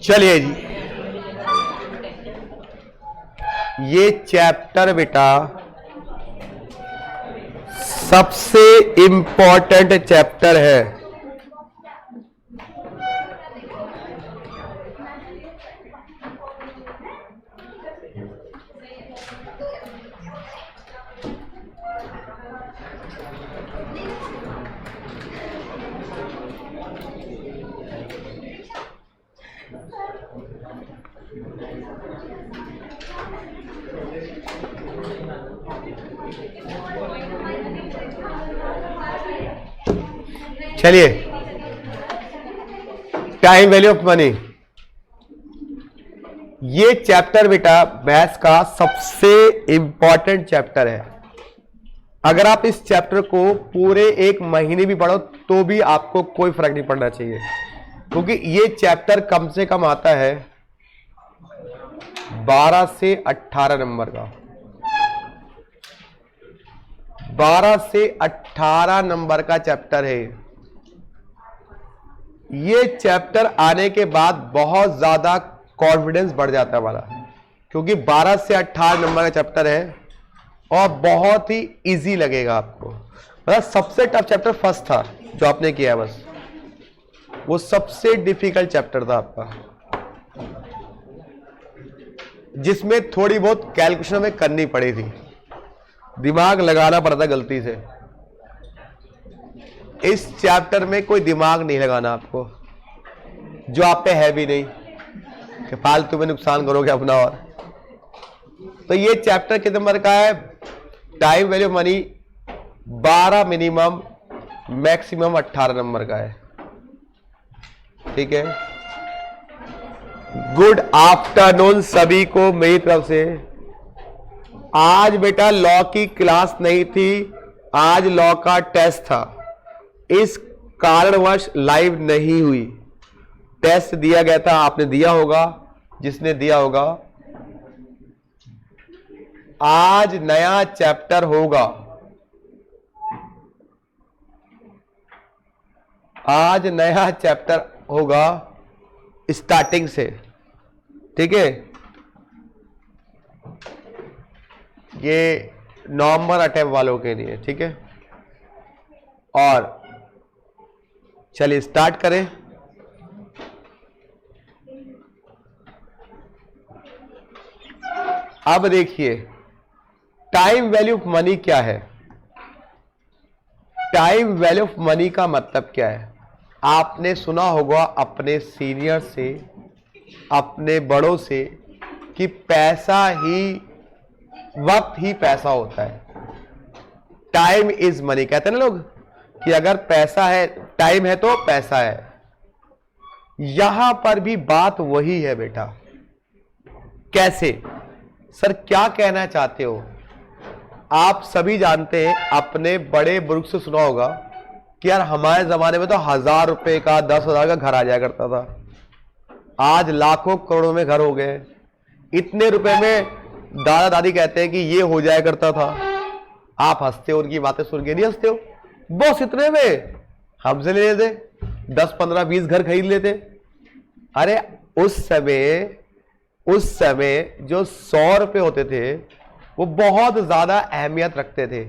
चलिए जी, ये चैप्टर बेटा सबसे इंपॉर्टेंट चैप्टर है। चलिए, टाइम वैल्यू ऑफ मनी, ये चैप्टर बेटा मैथ्स का सबसे इंपॉर्टेंट चैप्टर है। अगर आप इस चैप्टर को पूरे एक महीने भी पढ़ो तो भी आपको कोई फर्क नहीं पड़ना चाहिए, क्योंकि ये चैप्टर कम से कम आता है 12 से 18 नंबर का। 12 से 18 नंबर का चैप्टर है। ये चैप्टर आने के बाद बहुत ज्यादा कॉन्फिडेंस बढ़ जाता है हमारा, क्योंकि 12 से 18 नंबर का चैप्टर है और बहुत ही इजी लगेगा आपको। मतलब सबसे टफ चैप्टर फर्स्ट था जो आपने किया है, बस वो सबसे डिफिकल्ट चैप्टर था आपका, जिसमें थोड़ी बहुत कैलकुलेशन हमें करनी पड़ी थी, दिमाग लगाना पड़ा था गलती से। इस चैप्टर में कोई दिमाग नहीं लगाना आपको, जो आप पे है भी नहीं कि फालतू में नुकसान करोगे अपना। और तो ये चैप्टर कितने नंबर का है? Time value money 12 minimum, maximum 18 number का है। ठीक है, गुड आफ्टरनून सभी को मेरी तरफ से। आज बेटा लॉ की क्लास नहीं थी, आज लॉ का टेस्ट था, इस कारणवश लाइव नहीं हुई। टेस्ट दिया गया था, आपने दिया होगा, जिसने दिया होगा। आज नया चैप्टर होगा, आज नया चैप्टर होगा स्टार्टिंग से। ठीक है, ये नवंबर अटेम्प्ट वालों के लिए। ठीक है, और चलिए स्टार्ट करें। अब देखिए टाइम वैल्यू ऑफ मनी क्या है। टाइम वैल्यू ऑफ मनी का मतलब क्या है? आपने सुना होगा अपने सीनियर से, अपने बड़ों से, कि पैसा ही, वक्त ही पैसा होता है। टाइम इज मनी कहते हैं ना लोग, कि अगर पैसा है, टाइम है तो पैसा है। यहां पर भी बात वही है बेटा। कैसे? सर क्या कहना चाहते हो? आप सभी जानते हैं, अपने बड़े बुजुर्ग से सुना होगा कि यार हमारे जमाने में तो 1000 रुपए का, 10,000 का घर आ जाया करता था, आज लाखों करोड़ों में घर हो गए। इतने रुपए में दादा दादी कहते हैं कि ये हो जाया करता था। आप हंसते हो, उनकी बातें सुन के नहीं हंसते हो? बस इतने में हमसे ले लेते, 10, 15, 20 घर खरीद लेते। अरे उस समय जो 100 रुपए होते थे वो बहुत ज्यादा अहमियत रखते थे।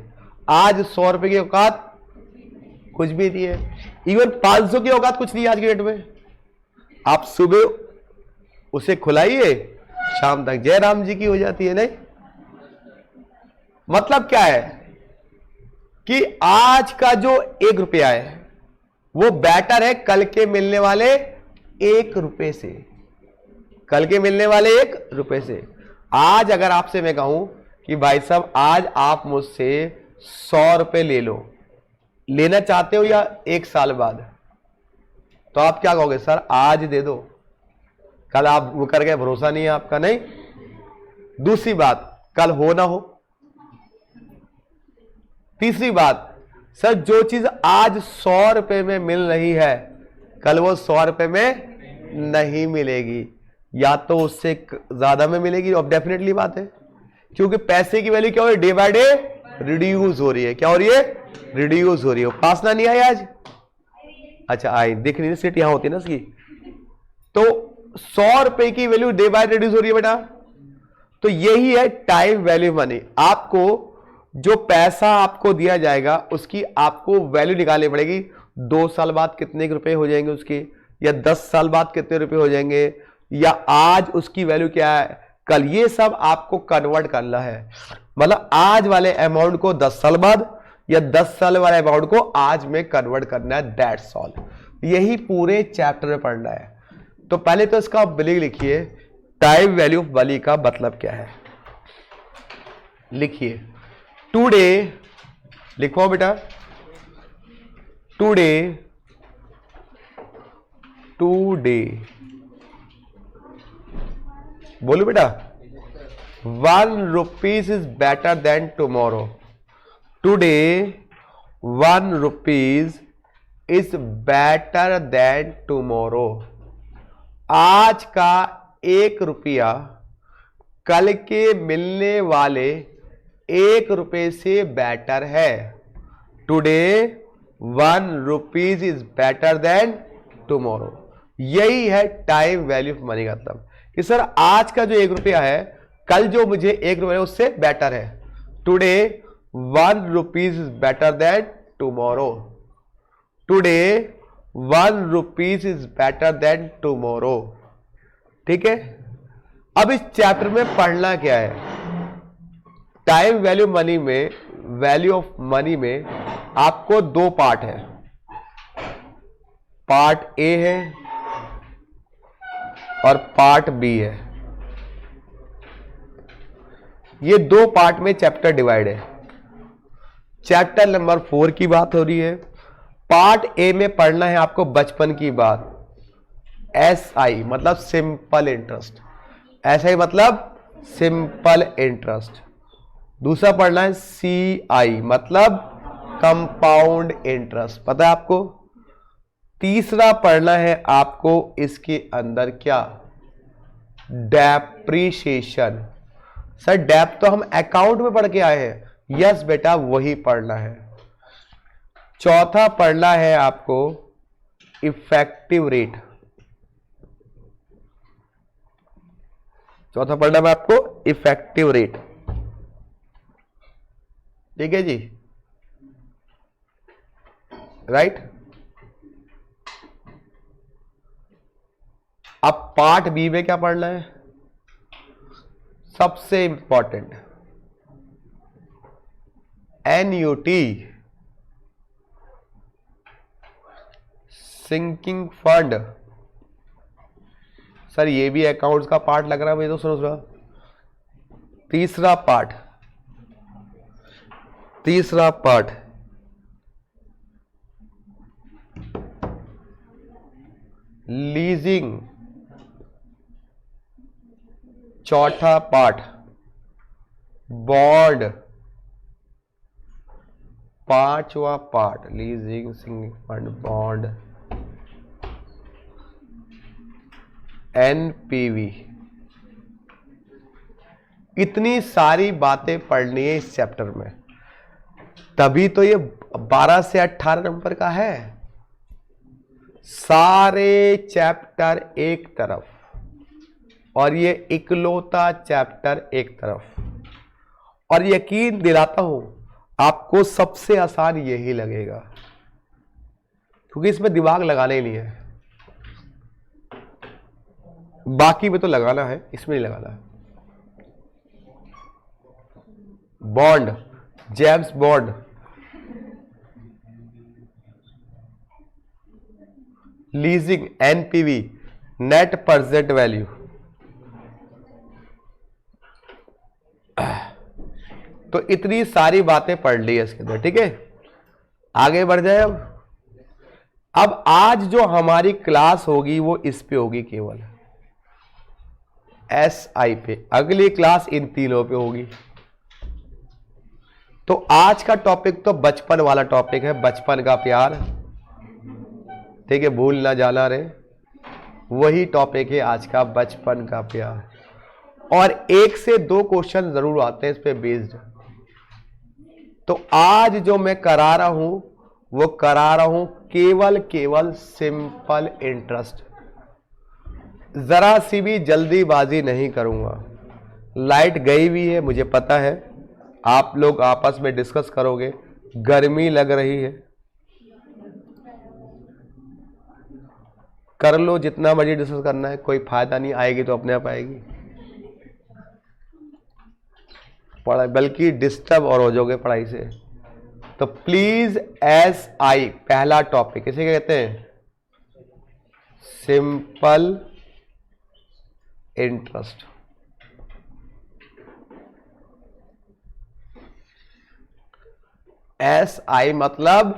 आज 100 रुपए की औकात कुछ भी नहीं है, इवन 500 की औकात कुछ नहीं है आज की डेट में। आप सुबह उसे खुलाइए, शाम तक जय राम जी की हो जाती है। नहीं, मतलब क्या है कि आज का जो 1 रुपया है वो बेटर है कल के मिलने वाले 1 रुपए से। कल के मिलने वाले 1 रुपए से। आज अगर आपसे मैं कहूं कि भाई साहब आज आप मुझसे 100 रुपए ले लो, लेना चाहते हो या 1 साल बाद, तो आप क्या कहोगे? सर आज दे दो, कल आप वो कर गए, भरोसा नहीं है आपका। नहीं, दूसरी बात, कल हो ना हो। तीसरी बात, सर जो चीज आज 100 रुपए में मिल रही है कल वो 100 रुपए में नहीं मिलेगी, या तो उससे ज्यादा में मिलेगी। और डेफिनेटली बात है, क्योंकि पैसे की वैल्यू क्या हो रही है? डे बाय डे रिड्यूस हो रही है। क्या हो रही है? रिड्यूस हो रही है। उपासना नहीं आई आज? अच्छा आई दिख नहीं, सीट यहां होती है ना इसकी। तो 100 रुपए की वैल्यू डे बाय रिड्यूस हो रही है बेटा। तो यही है टाइम वैल्यू मनी। आपको जो पैसा आपको दिया जाएगा उसकी आपको वैल्यू निकालनी पड़ेगी। 2 साल बाद कितने रुपए हो जाएंगे उसके, या 10 साल बाद कितने रुपए हो जाएंगे, या आज उसकी वैल्यू क्या है, कल। ये सब आपको कन्वर्ट करना है। मतलब आज वाले अमाउंट को 10 साल बाद, या 10 साल वाले अमाउंट को आज में कन्वर्ट करना है। That's all. यही पूरे चैप्टर में पढ़ना है। तो पहले तो इसका बिलिंग लिखिए, टाइम वैल्यू ऑफ मनी का मतलब क्या है लिखिए। टुडे लिखो बेटा, टुडे बोलो बेटा, 1 rupees is better than tomorrow. Today 1 rupees is better than tomorrow. आज का 1 रुपया कल के मिलने वाले 1 रुपये से बेटर है। Today 1 rupees is better than tomorrow. यही है टाइम वैल्यू ऑफ मनी का मतलब कि सर आज का जो 1 रुपया है कल जो मुझे 1 रुपया उससे बेटर है। Today 1 rupees is better than tomorrow. Today 1 rupees is better than tomorrow. ठीक है। अब इस चैप्टर में पढ़ना क्या है, टाइम वैल्यू मनी में, वैल्यू ऑफ मनी में आपको 2 पार्ट है। पार्ट ए है और पार्ट बी है। ये 2 पार्ट में चैप्टर डिवाइड है। चैप्टर नंबर 4 की बात हो रही है। पार्ट ए में पढ़ना है आपको बचपन की बात। SI मतलब सिंपल इंटरेस्ट, SI मतलब सिंपल इंटरेस्ट। दूसरा पढ़ना है CI मतलब कंपाउंड इंटरेस्ट, पता है आपको। तीसरा पढ़ना है आपको इसके अंदर क्या, डेप्रीशिएशन। सर डेप तो हम अकाउंट में पढ़ के आए हैं। यस बेटा वही पढ़ना है। चौथा पढ़ना है आपको इफेक्टिव रेट। चौथा पढ़ना है आपको इफेक्टिव रेट। ठीक है जी, राइट। अब पार्ट बी में क्या पढ़ना है, सबसे important annuity, sinking fund. Sir ये भी अकाउंट्स का पार्ट लग रहा है मुझे तो, सुनो। तीसरा पार्ट लीजिंग। चौथा पार्ट बॉन्ड। पांचवा part leasing, sinking fund, bond, NPV। इतनी सारी बातें पढ़नी है इस चैप्टर में, तभी तो ये 12 से 18 नंबर का है। सारे चैप्टर एक तरफ और ये इकलौता चैप्टर एक तरफ। और यकीन दिलाता हूं आपको सबसे आसान यही लगेगा, क्योंकि इसमें दिमाग लगाने ही नहीं है। बाकी में तो लगाना है, इसमें नहीं लगाना है। Bond, James Bond, leasing, NPV, net present value. तो इतनी सारी बातें पढ़ ली है इसके अंदर। ठीक है, आगे बढ़ जाए। अब आज जो हमारी क्लास होगी वो इस पे होगी, केवल SI पे। अगली क्लास इन तीनों पे होगी। तो आज का टॉपिक तो बचपन वाला टॉपिक है, बचपन का प्यार। ठीक है, भूल ना जाना रे, वही टॉपिक है आज का, बचपन का प्यार। और 1 से 2 क्वेश्चन जरूर आते हैं इस पे बेस्ड। तो आज जो मैं करा रहा हूं वो करा रहा हूं केवल सिंपल इंटरेस्ट। जरा सी भी जल्दीबाजी नहीं करूंगा। लाइट गई भी है, मुझे पता है, आप लोग आपस में डिस्कस करोगे, गर्मी लग रही है, कर लो जितना मर्जी डिस्कस करना है, कोई फायदा नहीं, आएगी तो अपने आप आएगी, पढ़ाई बल्कि डिस्टर्ब और हो जाओगे पढ़ाई से। तो प्लीज SI पहला टॉपिक इसे क्या कहते हैं? Simple interest. SI मतलब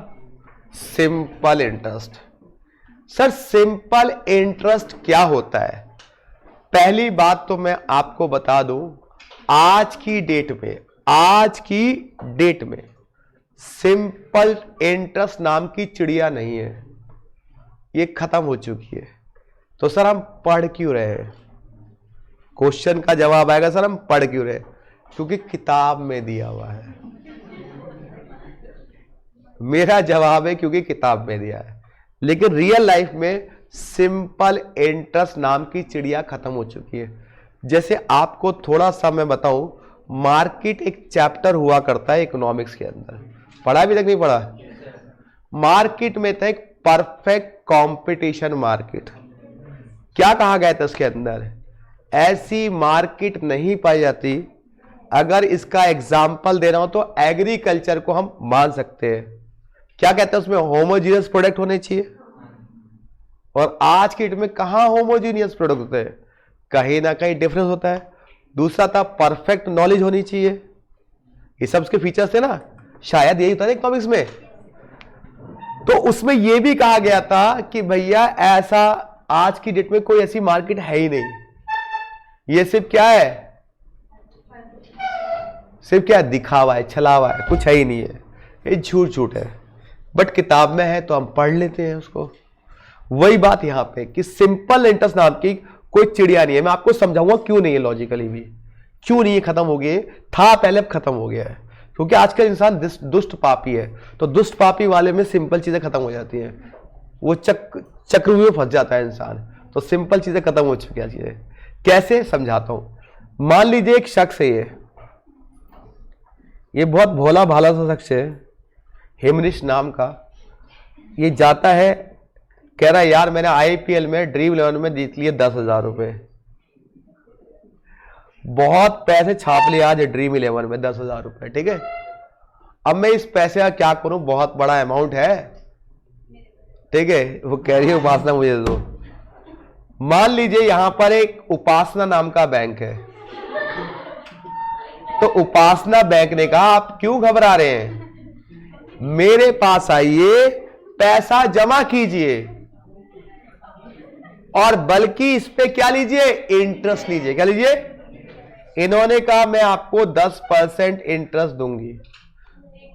simple interest. Sir simple interest क्या होता है? पहली बात तो मैं आपको बता दूं, आज की डेट में सिंपल इंटरेस्ट नाम की चिड़िया नहीं है, ये खत्म हो चुकी है। तो सर हम पढ़ क्यों रहे हैं? क्वेश्चन का जवाब आएगा सर हम पढ़ क्यों रहे? क्योंकि किताब में दिया हुआ है। मेरा जवाब है क्योंकि किताब में दिया है। लेकिन रियल लाइफ में सिंपल इंटरेस्ट नाम की चिड़िया खत्म हो चुकी है। जैसे आपको थोड़ा सा मैं बताऊं, मार्केट एक चैप्टर हुआ करता है इकोनॉमिक्स के अंदर, पढ़ा भी तक नहीं पढ़ा? मार्केट में था एक परफेक्ट कंपटीशन मार्केट। क्या कहा गया था उसके अंदर? ऐसी मार्केट नहीं पाई जाती। अगर इसका एग्जाम्पल देना हो तो एग्रीकल्चर को हम मान सकते हैं। क्या कहते हैं उसमें? होमोजीनियस प्रोडक्ट होने चाहिए। और आज की डेट में कहां होमोजीनियस प्रोडक्ट होते हैं? कहीं ना कहीं डिफरेंस होता है। दूसरा था परफेक्ट नॉलेज होनी चाहिए। ये सब उसके फीचर्स थे ना, शायद यही होता है इकोनॉमिक्स में। तो उसमें यह भी कहा गया था कि भैया ऐसा आज की डेट में कोई ऐसी मार्केट है ही नहीं। ये सिर्फ क्या है? सिर्फ क्या दिखावा है, छलावा है, कुछ है ही नहीं है, ये झूठ है। बट किताब में है तो हम पढ़ लेते हैं उसको। वही बात यहां पे कि सिंपल इंटरेस्ट नाम की कोई चिड़िया नहीं है। मैं आपको समझाऊंगा क्यों नहीं है, लॉजिकली भी क्यों नहीं है, खत्म हो गया था पहले, अब खत्म हो गया है। क्योंकि आजकल इंसान दुष्ट पापी है, तो दुष्ट पापी वाले में सिंपल चीजें खत्म हो जाती हैं, वो चक्रव्यूह में फंस जाता है इंसान। तो सिंपल चीजें खत्म हो चुकी हैं। चीजें कैसे समझाता हूं। मान लीजिए एक शख्स है, ये बहुत भोला भाला सा शख्स है, हेमनिश नाम का। ये जाता है, कह रहा है यार मैंने IPL में ड्रीम 11 में जीत लिए 10,000 रुपए। बहुत पैसे छाप लिए आज ड्रीम 11 में 10,000 रुपए, ठीक है। अब मैं इस पैसे का क्या करूं, बहुत बड़ा अमाउंट है, ठीक है। वो कह रही है उपासना मुझे दो। मान लीजिए यहां पर एक उपासना नाम का बैंक है। तो उपासना बैंक ने कहा आप क्यों घबरा रहे हैं, मेरे पास आइए, पैसा जमा कीजिए और बल्कि इस पे क्या लीजिए, इंटरेस्ट लीजिए। क्या लीजिए? इन्होंने कहा मैं आपको 10% इंटरेस्ट दूंगी,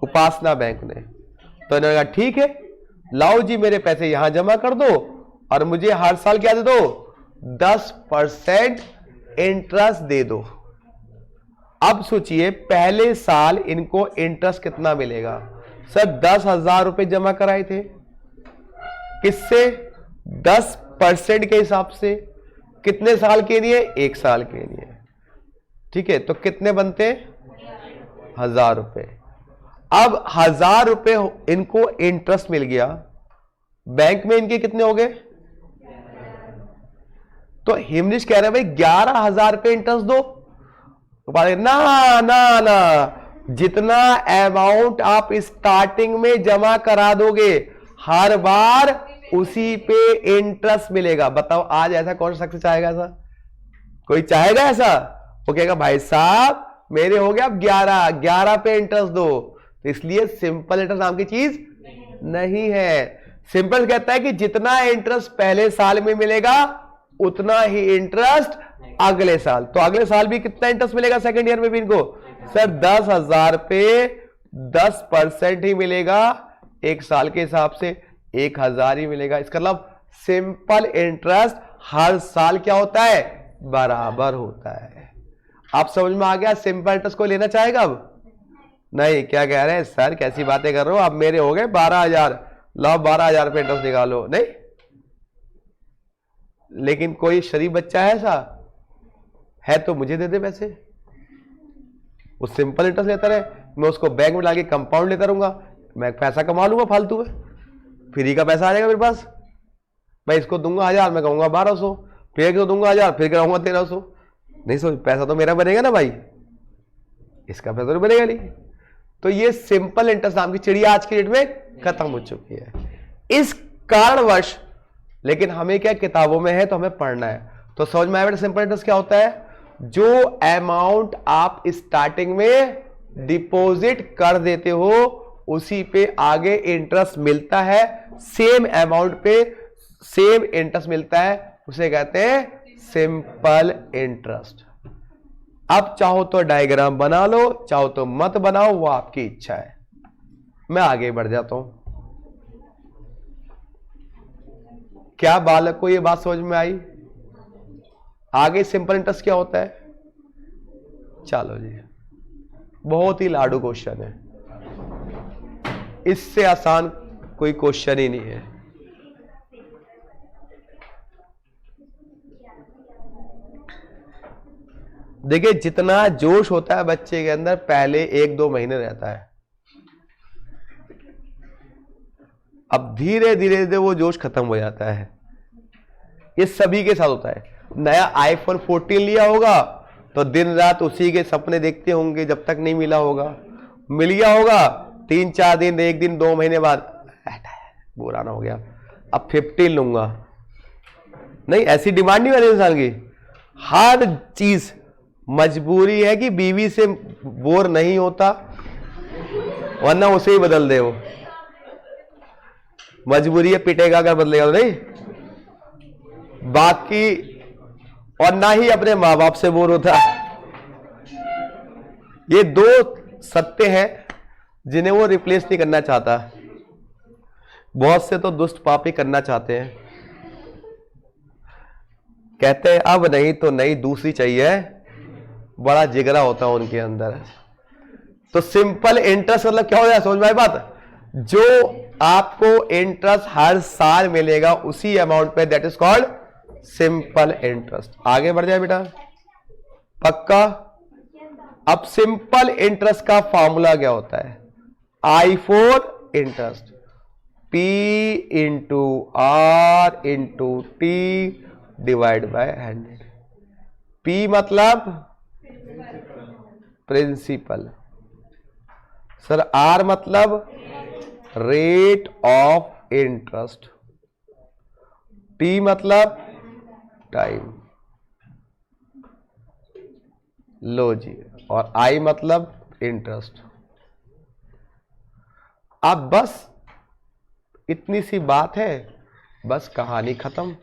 उपासना बैंक ने। तो इन्होंने कहा ठीक है, लाओ जी मेरे पैसे यहां जमा कर दो और मुझे हर साल क्या दे दो, 10% इंटरेस्ट दे दो। अब सोचिए पहले साल इनको इंटरेस्ट कितना मिलेगा? सर 10,000 रुपए जमा कराए थे, किससे? 10% के हिसाब से। कितने साल के लिए? 1 साल के लिए, ठीक है। तो कितने बनते? 1,000 रुपए। अब 1,000 रुपए इनको इंटरेस्ट मिल गया, बैंक में इनके कितने हो गए? तो हिमनिश कह रहे हैं भाई 11,000 रुपए इंटरेस्ट दो। ना ना ना, जितना अमाउंट आप स्टार्टिंग में जमा करा दोगे हर बार उसी पे इंटरेस्ट मिलेगा। बताओ आज ऐसा कौन सा शख्स चाहेगा? ऐसा कोई चाहेगा? ऐसा वो कहेगा भाई साहब मेरे हो गया अब 11 पे इंटरेस्ट दो। तो इसलिए सिंपल इंटरेस्ट नाम की चीज नहीं है। सिंपल कहता है कि जितना इंटरेस्ट पहले साल में मिलेगा उतना ही इंटरेस्ट अगले साल। तो अगले साल भी कितना इंटरेस्ट मिलेगा सेकंड ईयर में भी इनको? सर 10,000 पे 10% ही मिलेगा, 1 साल के हिसाब से 1,000 ही मिलेगा। इसका मतलब सिंपल इंटरेस्ट हर साल क्या होता है? बराबर होता है। आप समझ में आ गया? सिंपल इंटरेस्ट को लेना चाहेगा अब? नहीं, क्या कह रहे हैं सर, कैसी बातें कर रहे हो, अब मेरे हो गए 12,000, लो 12,000 पे इंटरेस्ट निकालो। नहीं, लेकिन कोई शरीफ बच्चा है ऐसा है तो मुझे दे दे पैसे, वो सिंपल इंटरेस्ट लेता रहे, मैं उसको बैंक में लाके कंपाउंड लेता रहूंगा, मैं पैसा कमा लूंगा फालतू में, फ्री का पैसा आ जाएगा मेरे पास। मैं इसको दूंगा 1000, मैं कहूंगा 1200, फिर इसको दूंगा 1000, फिर कराऊंगा 1300। नहीं सोच, पैसा तो मेरा बनेगा ना भाई, इसका पैसा तो बनेगा नहीं। तो ये सिंपल इंटरेस्ट नाम की चिड़िया आज की डेट में खत्म हो चुकी है इस कारणवश। लेकिन हमें क्या किताबों में है तो हमें पढ़ना है। तो समझ में आया बेटा सिंपल इंटरेस्ट क्या होता है? जो अमाउंट आप स्टार्टिंग में डिपॉजिट कर देते हो उसी पे आगे इंटरेस्ट मिलता है, सेम अमाउंट पे सेम इंटरेस्ट मिलता है, उसे कहते हैं सिंपल इंटरेस्ट। अब चाहो तो डायग्राम बना लो, चाहो तो मत बनाओ, वो आपकी इच्छा है। मैं आगे बढ़ जाता हूं। क्या बालक को ये बात समझ में आई? आगे सिंपल इंटरेस्ट क्या होता है? चलो जी, बहुत ही लाडू क्वेश्चन है, इससे आसान कोई क्वेश्चन ही नहीं है। देखिए, जितना जोश होता है बच्चे के अंदर पहले 1-2 महीने रहता है, अब धीरे धीरे वो जोश खत्म हो जाता है। ये सभी के साथ होता है। नया आईफोन 14 लिया होगा तो दिन रात उसी के सपने देखते होंगे जब तक नहीं मिला होगा। मिल गया होगा 3-4 दिन, 1 दिन, 2 महीने बाद पुराना हो गया, अब 15 लूंगा। नहीं, ऐसी डिमांड नहीं वाली इंसान की। हर चीज मजबूरी है कि बीवी से बोर नहीं होता, वरना उसे ही बदल दे। वो मजबूरी है, पिटेगा अगर बदलेगा तो नहीं। बाकी और ना ही अपने माँ बाप से बोर होता। ये 2 सत्य हैं जिन्हें वो रिप्लेस नहीं करना चाहता। बहुत से तो दुष्ट पापी करना चाहते हैं, कहते हैं अब नहीं तो नहीं, दूसरी चाहिए। बड़ा जिगरा होता है उनके अंदर। तो सिंपल इंटरेस्ट मतलब क्या हो जाए, समझ में आई बात? जो आपको इंटरेस्ट हर साल मिलेगा उसी अमाउंट पे, that is called simple interest. आगे बढ़ जाए बेटा, पक्का? अब सिंपल इंटरेस्ट का फॉर्मूला क्या होता है? I for interest, P into R into T divide by 100। P मतलब प्रिंसिपल, सर R मतलब रेट ऑफ इंटरेस्ट, T मतलब टाइम, लो जी, और I मतलब इंटरेस्ट। अब बस इतनी सी बात है, बस कहानी खत्म।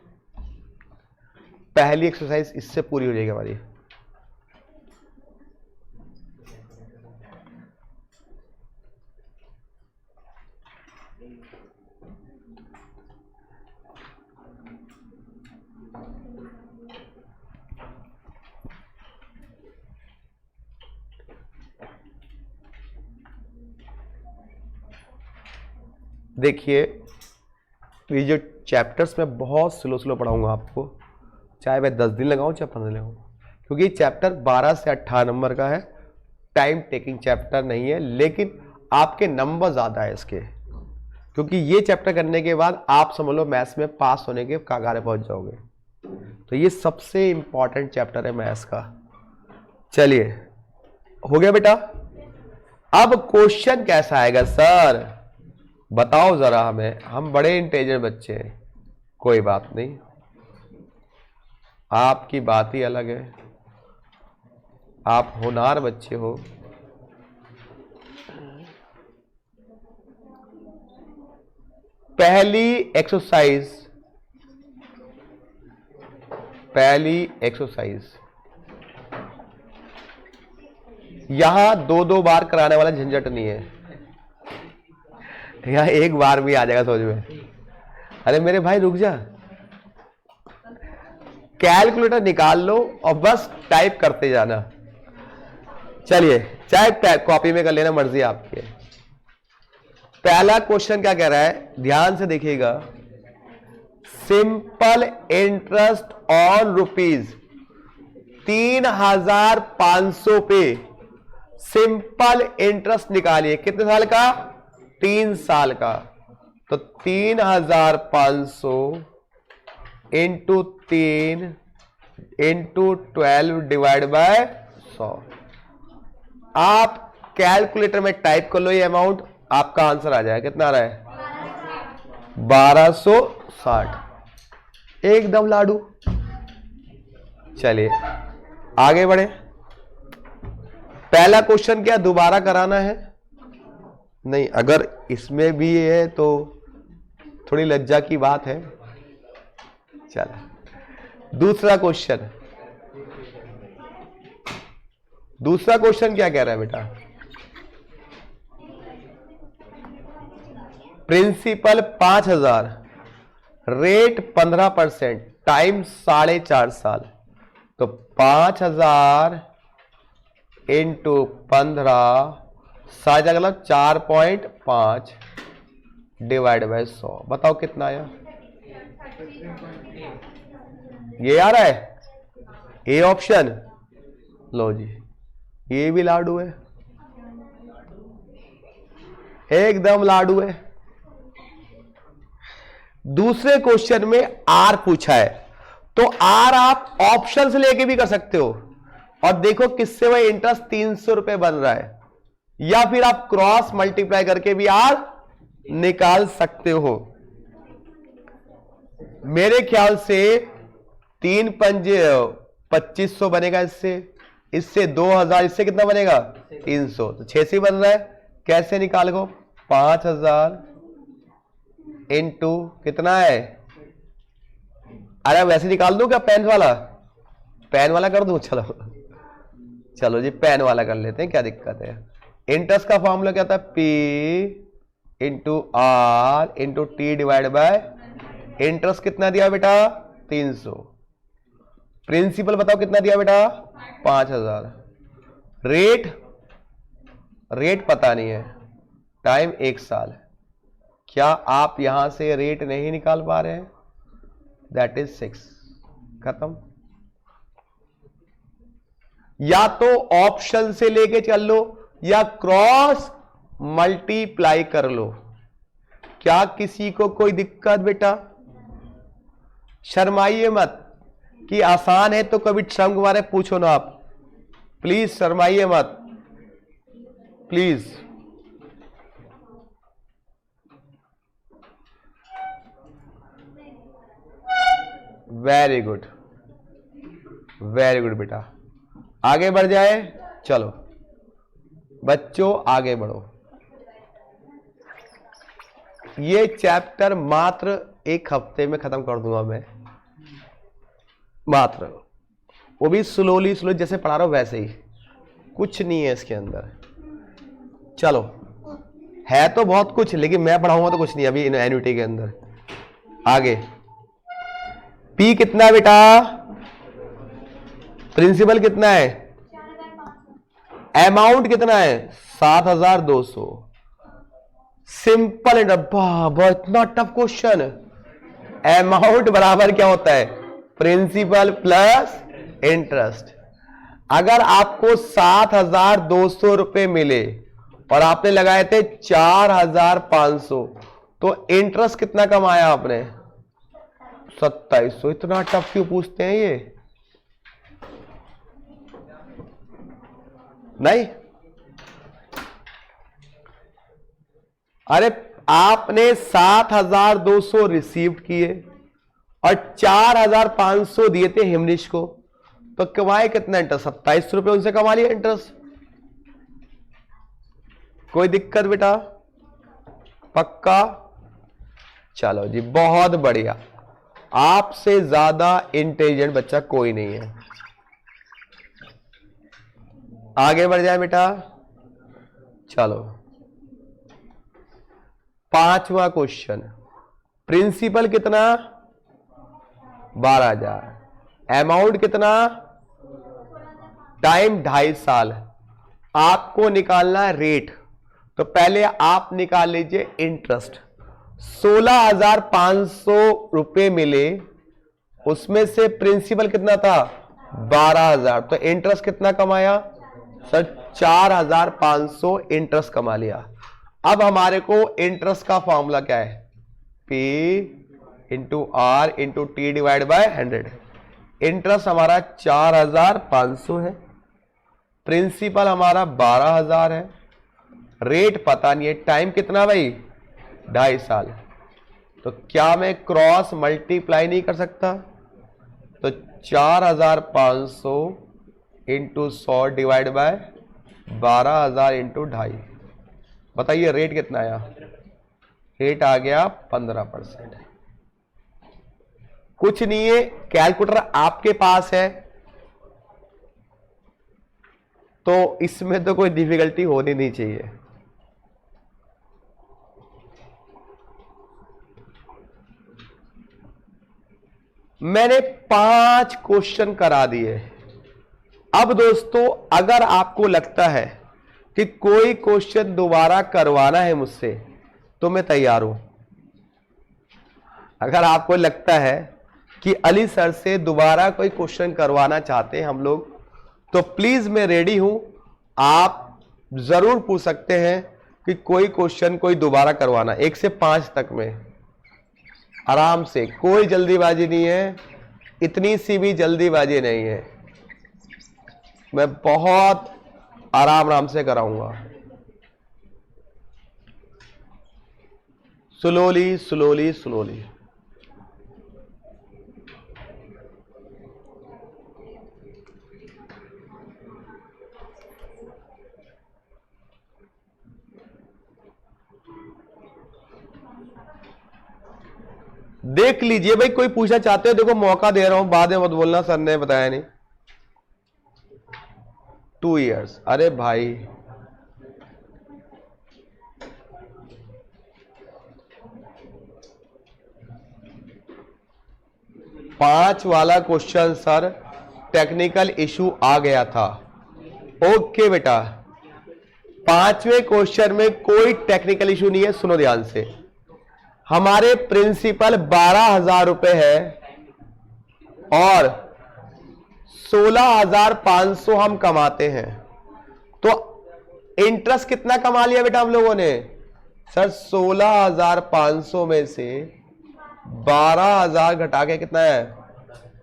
पहली एक्सरसाइज इससे पूरी हो जाएगी हमारी। देखिए, ये जो चैप्टर्स मैं बहुत स्लो पढ़ाऊंगा आपको, चाहे मैं 10 दिन लगाऊं चाहे 15 दिन लगाऊं, क्योंकि चैप्टर 12 से 18 नंबर का है, टाइम टेकिंग चैप्टर नहीं है, लेकिन आपके नंबर ज़्यादा है इसके, क्योंकि ये चैप्टर करने के बाद आप समझ लो मैथ्स में पास होने के कगार पे पहुंच जाओगे। तो ये सबसे इंपॉर्टेंट चैप्टर है मैथ्स का। चलिए, हो गया बेटा। अब क्वेश्चन कैसा आएगा सर, बताओ जरा हमें, हम बड़े इंटेलिजेंट बच्चे हैं। कोई बात नहीं, आपकी बात ही अलग है, आप होनहार बच्चे हो। पहली एक्सरसाइज यहां 2-2 बार कराने वाला झंझट नहीं है, यहां एक बार भी आ जाएगा समझ में। अरे मेरे भाई रुक जा, कैलकुलेटर निकाल लो और बस टाइप करते जाना। चलिए चाहे कॉपी में कर लेना, मर्जी आपकी है। पहला क्वेश्चन क्या कह रहा है, ध्यान से देखिएगा। सिंपल इंटरेस्ट ऑन रुपीज 3,500 पे सिंपल इंटरेस्ट निकालिए। कितने साल का? 3 साल का। तो 3,500 इंटू 3 इंटू 12 डिवाइड बाय 100। आप कैलकुलेटर में टाइप कर लो ये अमाउंट, आपका आंसर आ जाएगा। कितना आ रहा है? 1260। एकदम लाडू। चलिए आगे बढ़े। पहला क्वेश्चन क्या दोबारा कराना है? नहीं, अगर इसमें भी है तो थोड़ी लज्जा की बात है। चलो दूसरा क्वेश्चन। दूसरा क्वेश्चन क्या कह रहा है बेटा? प्रिंसिपल 5,000, रेट 15%, टाइम 4.5 साल। तो 5,000 इंटू 15, साझा मतलब 4.5 डिवाइड बाय 100। बताओ कितना आया? ये आ रहा है ए ऑप्शन। लो जी, ये भी लाडू है, एकदम लाडू है। दूसरे क्वेश्चन में आर पूछा है, तो आर आप ऑप्शन से लेके भी कर सकते हो। और देखो किससे वह इंटरेस्ट 300 रुपए बन रहा है, या फिर आप क्रॉस मल्टीप्लाई करके भी आर निकाल सकते हो। मेरे ख्याल से 3 पंजे 2500 बनेगा इससे, इससे 2000, इससे कितना बनेगा? 300। तो 6 से बन रहा है। कैसे निकालो? 5,000 इंटू कितना है? अरे वैसे निकाल दूं क्या? पेन वाला, पेन वाला कर दूं? चलो चलो जी पेन वाला कर लेते हैं, क्या दिक्कत है। इंटरेस्ट का फॉर्मूला क्या था? P into R into T divide by, interest कितना दिया बेटा? 300। प्रिंसिपल बताओ कितना दिया बेटा? 5,000। रेट, रेट पता नहीं है, टाइम 1 साल। क्या आप यहां से रेट नहीं निकाल पा रहे हैं? That is 6। खत्म। या तो ऑप्शन से लेके चल लो या क्रॉस मल्टीप्लाई कर लो। क्या किसी को कोई दिक्कत बेटा? शर्माइए मत, कि आसान है तो कभी शर्म के बारे में पूछो ना आप। प्लीज शर्माइए मत, please. Very good, very good बेटा। आगे बढ़ जाए। चलो बच्चों आगे बढ़ो। ये चैप्टर मात्र 1 हफ्ते में खत्म कर दूंगा मैं, मात्र। वो भी स्लोली स्लो, जैसे पढ़ा रहा हूं वैसे ही, कुछ नहीं है इसके अंदर। चलो है तो बहुत कुछ, लेकिन मैं पढ़ाऊंगा तो कुछ नहीं अभी एन्युटी के अंदर। आगे पी कितना है बेटा? प्रिंसिपल कितना है? अमाउंट कितना है? 7,200। सिंपल एंड बाबा इतना टफ क्वेश्चन। अमाउंट बराबर क्या होता है? Principal plus interest. अगर आपको 7,200 रुपए मिले और आपने लगाए थे 4,500, तो इंटरेस्ट कितना कमाया आपने? 2700। इतना टफ क्यों पूछते हैं ये? नहीं, अरे आपने 7,200 रिसीव किए और 4,500 दिए थे हिमनिश को, तो कमाए कितना इंटरेस्ट? 27 रुपए उनसे कमा लिया इंटरेस्ट। कोई दिक्कत बेटा? पक्का? चलो जी बहुत बढ़िया। आपसे ज्यादा इंटेलिजेंट बच्चा कोई नहीं है। आगे बढ़ जाए बेटा। चलो 5वां क्वेश्चन। प्रिंसिपल कितना? 12,000। अमाउंट कितना? टाइम 2.5 साल। आपको निकालना है रेट, तो पहले आप निकाल लीजिए इंटरेस्ट। 16,500 रुपए मिले, उसमें से प्रिंसिपल कितना था 12,000, तो इंटरेस्ट कितना कमाया सर 4,500 इंटरेस्ट कमा लिया। अब हमारे को इंटरेस्ट का फॉर्मूला क्या है, P into R into T divide by 100। Interest हमारा 4,500 है, प्रिंसिपल हमारा 12,000 है, रेट पता नहीं है, टाइम कितना भाई 2.5 साल। तो क्या मैं क्रॉस मल्टीप्लाई नहीं कर सकता, तो 4,500 इंटू 100 डिवाइड बाय 12,000 इंटू 2.5, बताइए रेट कितना आया, रेट आ गया 15%। कुछ नहीं है, कैलकुलेटर आपके पास है तो इसमें तो कोई डिफिकल्टी होनी नहीं चाहिए। मैंने 5 क्वेश्चन करा दिए। अब दोस्तों अगर आपको लगता है कि कोई क्वेश्चन दोबारा करवाना है मुझसे तो मैं तैयार हूं। अगर आपको लगता है कि अली सर से दोबारा कोई क्वेश्चन करवाना चाहते हैं हम लोग, तो प्लीज मैं रेडी हूं। आप जरूर पूछ सकते हैं कि कोई क्वेश्चन कोई दोबारा करवाना, 1 से 5 तक में आराम से, कोई जल्दीबाजी नहीं है, इतनी सी भी जल्दीबाजी नहीं है, मैं बहुत आराम से कराऊंगा, स्लोली स्लोली स्लोली। देख लीजिए भाई, कोई पूछना चाहते हो देखो मौका दे रहा हूं, बाद में मत बोलना सर ने बताया नहीं। 2 इयर्स, अरे भाई पांच वाला क्वेश्चन सर टेक्निकल इशू आ गया था। ओके बेटा, 5वें क्वेश्चन में कोई टेक्निकल इशू नहीं है, सुनो ध्यान से। हमारे प्रिंसिपल 12,000 रुपए है और 16,500 हम कमाते हैं, तो इंटरेस्ट कितना कमा लिया बेटा हम लोगों ने सर 16,500 में से 12,000 घटा के कितना है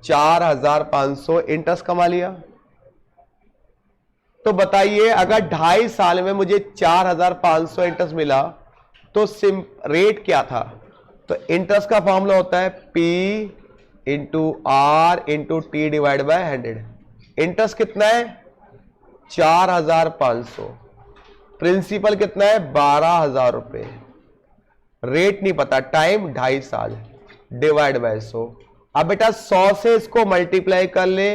4,500 इंटरेस्ट कमा लिया। तो बताइए अगर 2.5 साल में मुझे 4,500 इंटरेस्ट मिला तो रेट क्या था, तो इंटरेस्ट का फॉर्मूला होता है P into R into T divide by 100। Interest कितना है 4,500, प्रिंसिपल कितना है 12,000 रुपए, रेट नहीं पता, टाइम 2.5 साल, डिवाइड बाय 100। अब बेटा 100 से इसको मल्टीप्लाई कर ले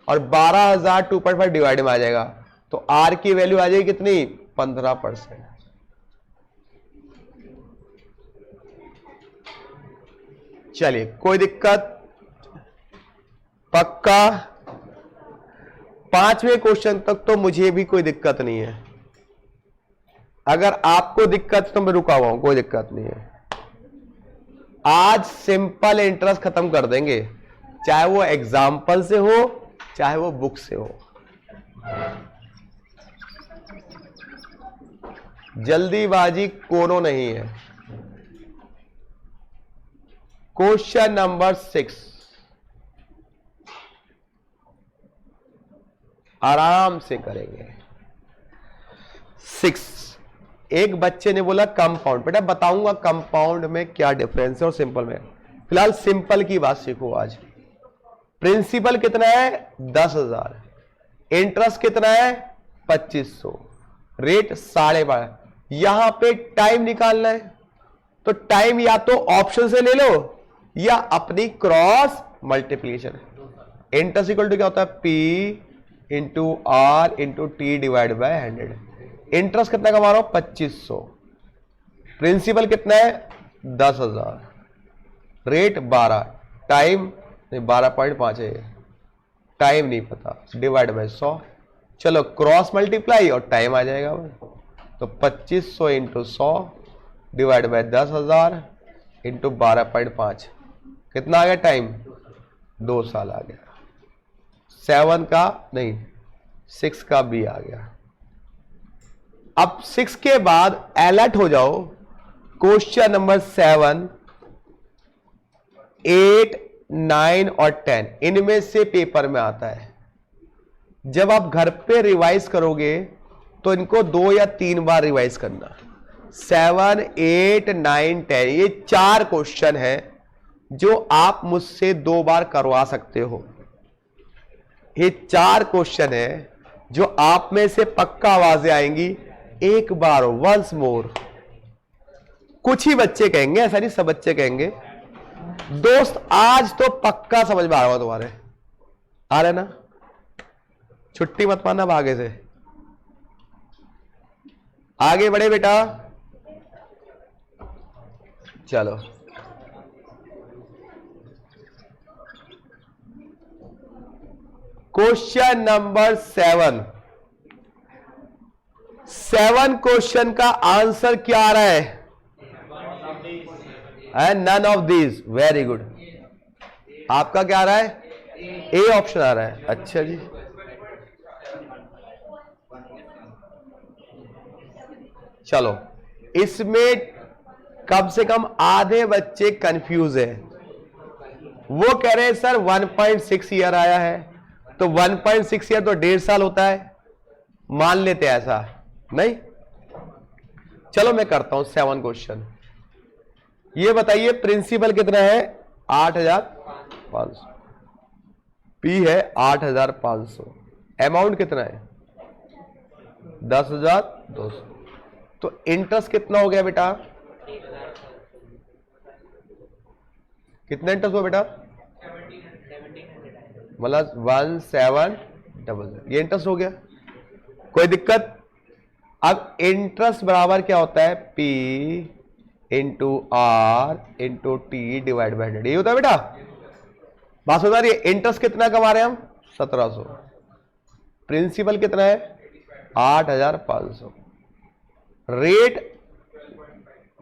और 12,000 2.5 डिवाइड में आ जाएगा, तो आर की वैल्यू आ जाएगी कितनी 15%। चलिए कोई दिक्कत, पक्का 5वें क्वेश्चन तक तो मुझे भी कोई दिक्कत नहीं है। अगर आपको दिक्कत तो मैं रुका हुआ हूं, कोई दिक्कत नहीं है। आज सिंपल इंटरेस्ट खत्म कर देंगे, चाहे वो एग्जाम्पल से हो चाहे वो बुक से हो। जल्दीबाजी कोनो नहीं है। क्वेश्चन नंबर 6 आराम से करेंगे। 6, एक बच्चे ने बोला कंपाउंड, बेटा बताऊंगा कंपाउंड में क्या डिफरेंस है और सिंपल में। फिलहाल सिंपल की बात सीखो आज। प्रिंसिपल कितना है 10,000, इंटरेस्ट कितना है 2,500, रेट 12.5। यहां पे टाइम निकालना है, तो टाइम या तो ऑप्शन से ले लो या अपनी cross multiplication. Interest equal to क्या होता है P into R into T divide by 100। Interest कितना कमा रहा हूं 2,500, प्रिंसिपल कितना है 10,000, रेट 12, टाइम 12.5 है, टाइम नहीं पता, डिवाइड बाय 100। चलो क्रॉस मल्टीप्लाई और टाइम आ जाएगा। तो 2500 इंटू 100 डिवाइड बाय 10,000 इंटू 12.5 कितना आ गया टाइम? 2 साल आ गया। 7 का नहीं 6 का भी आ गया। अब 6 के बाद अलर्ट हो जाओ। क्वेश्चन नंबर 7, 8, 9 और 10 इनमें से पेपर में आता है। जब आप घर पे रिवाइज करोगे तो इनको 2 या 3 बार रिवाइज करना। 7, 8, 9, 10 ये 4 क्वेश्चन है जो आप मुझसे 2 बार करवा सकते हो। ये 4 क्वेश्चन है जो आप में से पक्का आवाजें आएंगी एक बार, वंस मोर। कुछ ही बच्चे कहेंगे, ऐसा नहीं सब बच्चे कहेंगे। दोस्त आज तो पक्का समझ में आ रहा हो तुम्हारे, आ रहे ना? छुट्टी मत मारना आगे से। आगे बढ़े बेटा, चलो। क्वेश्चन नंबर 7 क्वेश्चन का आंसर क्या आ रहा है? None of these. Very good. आपका क्या आ रहा है? ए ऑप्शन आ रहा है। अच्छा जी, चलो। इसमें कम से कम आधे बच्चे कंफ्यूज हैं। वो कह रहे हैं सर 1.6 ईयर आया है, तो 1.6 ईयर तो 1.5 साल होता है। मान लेते हैं ऐसा नहीं। चलो मैं करता हूं 7 क्वेश्चन। ये बताइए प्रिंसिपल कितना है? 8,500। पी है 8,500। अमाउंट कितना है? 10,200। तो इंटरेस्ट कितना हो गया बेटा? कितना इंटरेस्ट हुआ बेटा? मतलब 1700। ये इंटरेस्ट हो गया, कोई दिक्कत? अब इंटरेस्ट बराबर क्या होता है? P into R into T divide by 100। ये होता है बेटा। बात समझ आ रही है? इंटरेस्ट कितना कमा रहे हैं हम? 1700। प्रिंसिपल कितना है? 8,500। रेट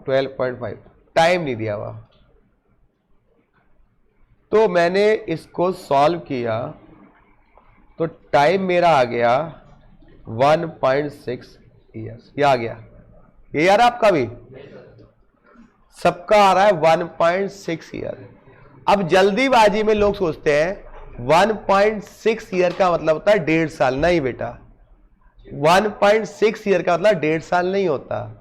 12.5। टाइम नहीं दिया हुआ। तो मैंने इसको सॉल्व किया तो टाइम मेरा आ गया 1.6 ईयर्स। ये आ गया। ये यार आपका भी सबका आ रहा है 1.6 ईयर। अब जल्दीबाजी में लोग सोचते हैं 1.6 ईयर का मतलब होता है 1.5 साल। नहीं बेटा, 1.6 ईयर का मतलब 1.5 साल नहीं होता।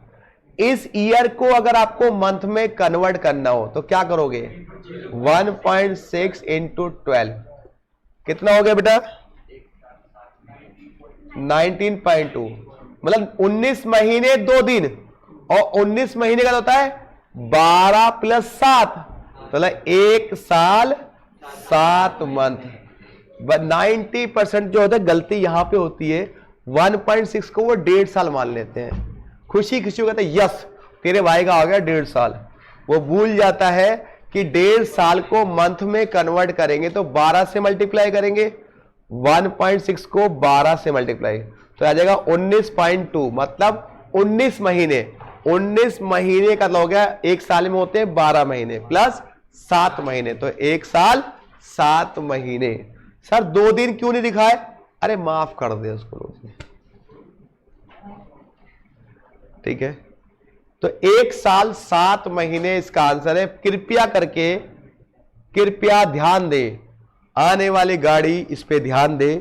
इस ईयर को अगर आपको मंथ में कन्वर्ट करना हो तो क्या करोगे? 1.6 इंटू 12 कितना हो गया बेटा? 19.2। मतलब 19 महीने 2 दिन, और 19 महीने का होता है 12 प्लस 7, मतलब 1 साल 7 मंथ। 90% जो होता है गलती यहां पे होती है। 1.6 को वो 1.5 साल मान लेते हैं। खुशी खुशी कहते हैं यस तेरे भाई का हो गया 1.5 साल। वो भूल जाता है कि 1.5 साल को मंथ में कन्वर्ट करेंगे तो 12 से मल्टीप्लाई करेंगे। 1.6 को 12 से मल्टीप्लाई तो आ जाएगा 19.2, मतलब 19 महीने। 19 महीने का हो गया, 1 साल में होते हैं 12 महीने प्लस 7 महीने, तो 1 साल 7 महीने। सर 2 दिन क्यों नहीं दिखाए? अरे माफ कर दे उसको, ठीक है। तो 1 साल 7 महीने इसका आंसर है। कृपया करके, कृपया ध्यान दे, आने वाली गाड़ी इस पे ध्यान दे।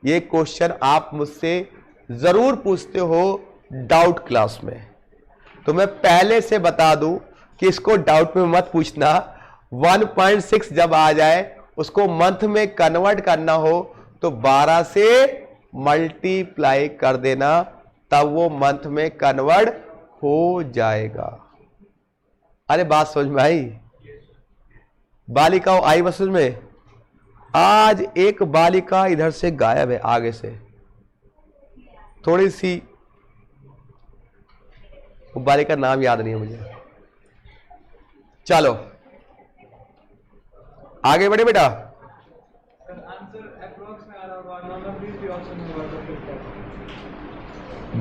ये क्वेश्चन आप मुझसे जरूर पूछते हो डाउट क्लास में, तो मैं पहले से बता दूं कि इसको डाउट में मत पूछना। 1.6 जब आ जाए उसको मंथ में कन्वर्ट करना हो तो 12 से मल्टीप्लाई कर देना, तब वो मंथ में कन्वर्ट हो जाएगा। अरे बात समझ में आई? बालिका आई बस में। आज एक बालिका इधर से गायब है, आगे से थोड़ी सी, वो बालिका नाम याद नहीं है मुझे। चलो आगे बढ़े बेटा। आंसर अप्रोक्स में आ रहा होगा, नॉन ऑफ दीस भी ऑप्शन में होगा।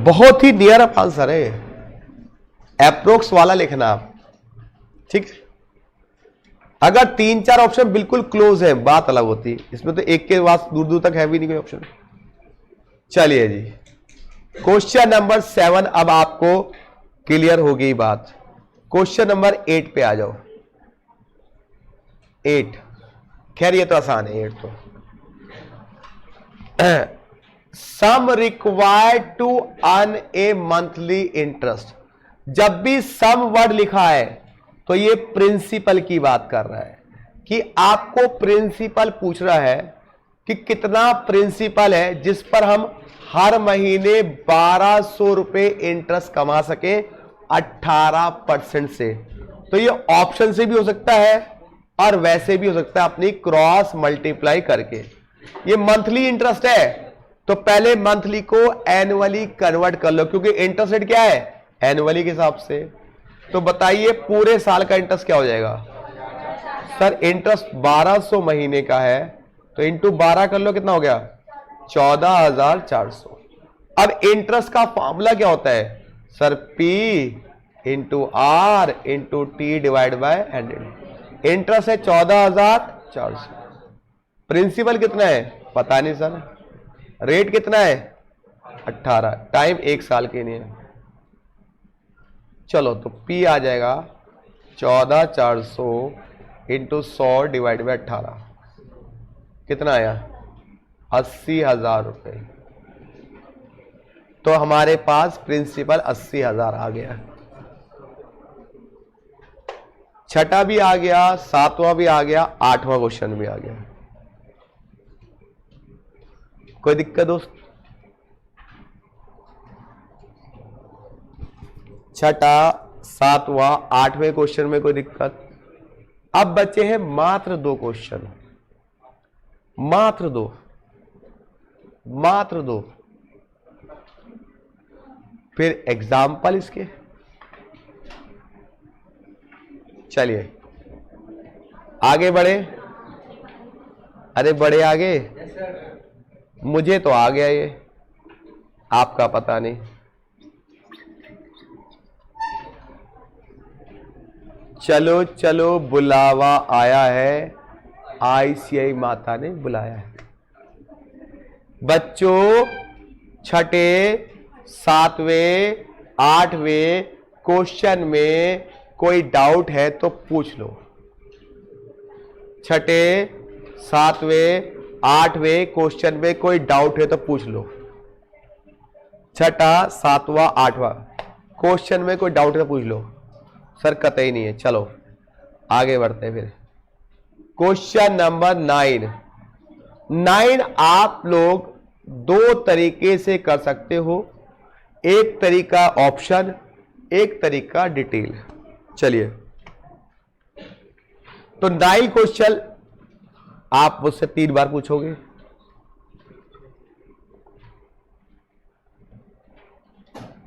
बहुत ही नियर ऑफ आंसर है, अप्रोक्स वाला लिखना आप, ठीक है। अगर 3-4 ऑप्शन बिल्कुल क्लोज है बात अलग होती है, इसमें तो एक के बाद दूर दूर तक है भी नहीं कोई ऑप्शन। चलिए जी, क्वेश्चन नंबर 7 अब आपको क्लियर हो गई बात। क्वेश्चन नंबर 8 पे आ जाओ। 8, खैर ये तो आसान है 8 तो। Sum required to earn a monthly interest. जब भी सम वर्ड लिखा है तो ये प्रिंसिपल की बात कर रहा है कि आपको प्रिंसिपल पूछ रहा है कि कितना प्रिंसिपल है जिस पर हम हर महीने 1200 रुपए इंटरेस्ट कमा सके 18% से। तो ये ऑप्शन से भी हो सकता है और वैसे भी हो सकता है अपनी क्रॉस मल्टीप्लाई करके। ये मंथली इंटरेस्ट है तो पहले मंथली को एनुअली कन्वर्ट कर लो, क्योंकि इंटरेस्ट रेट क्या है एनुअली के हिसाब से। तो बताइए पूरे साल का इंटरेस्ट क्या हो जाएगा सर? इंटरेस्ट 1200 महीने का है तो इंटू 12 कर लो, कितना हो गया 14,400। अब इंटरेस्ट का फॉर्मूला क्या होता है sir? P into R into T divide by 100। Interest है 14,400, प्रिंसिपल कितना है पता नहीं सर, रेट कितना है 18, टाइम 1 साल के लिए। चलो तो P आ जाएगा 14,400 इंटू 100 डिवाइड बाय 18, कितना आया 80,000 रुपए। तो हमारे पास प्रिंसिपल 80,000 आ गया। छठा भी आ गया, 7वां भी आ गया, 8वां क्वेश्चन भी आ गया। कोई दिक्कत दोस्त? छठा, 7वां, 8वें क्वेश्चन में कोई दिक्कत? अब बचे हैं मात्र 2 क्वेश्चन, मात्र दो। फिर एग्जाम्पल इसके। चलिए आगे बढ़े। अरे बढ़े आगे, मुझे तो आ गया ये, आपका पता नहीं। चलो चलो बुलावा आया है, ICI माता ने बुलाया है। बच्चों छठे, 7वें, 8वें क्वेश्चन में कोई डाउट है तो पूछ लो। छठे, 7वें, 8वें क्वेश्चन में कोई डाउट है तो पूछ लो। छठा, 7वां, 8वां क्वेश्चन में कोई डाउट है तो पूछ लो। सर कतई नहीं है। चलो आगे बढ़ते हैं फिर। क्वेश्चन नंबर 9 आप लोग 2 तरीके से कर सकते हो, एक तरीका ऑप्शन, एक तरीका डिटेल। चलिए तो 9 क्वेश्चन आप मुझसे 3 बार पूछोगे।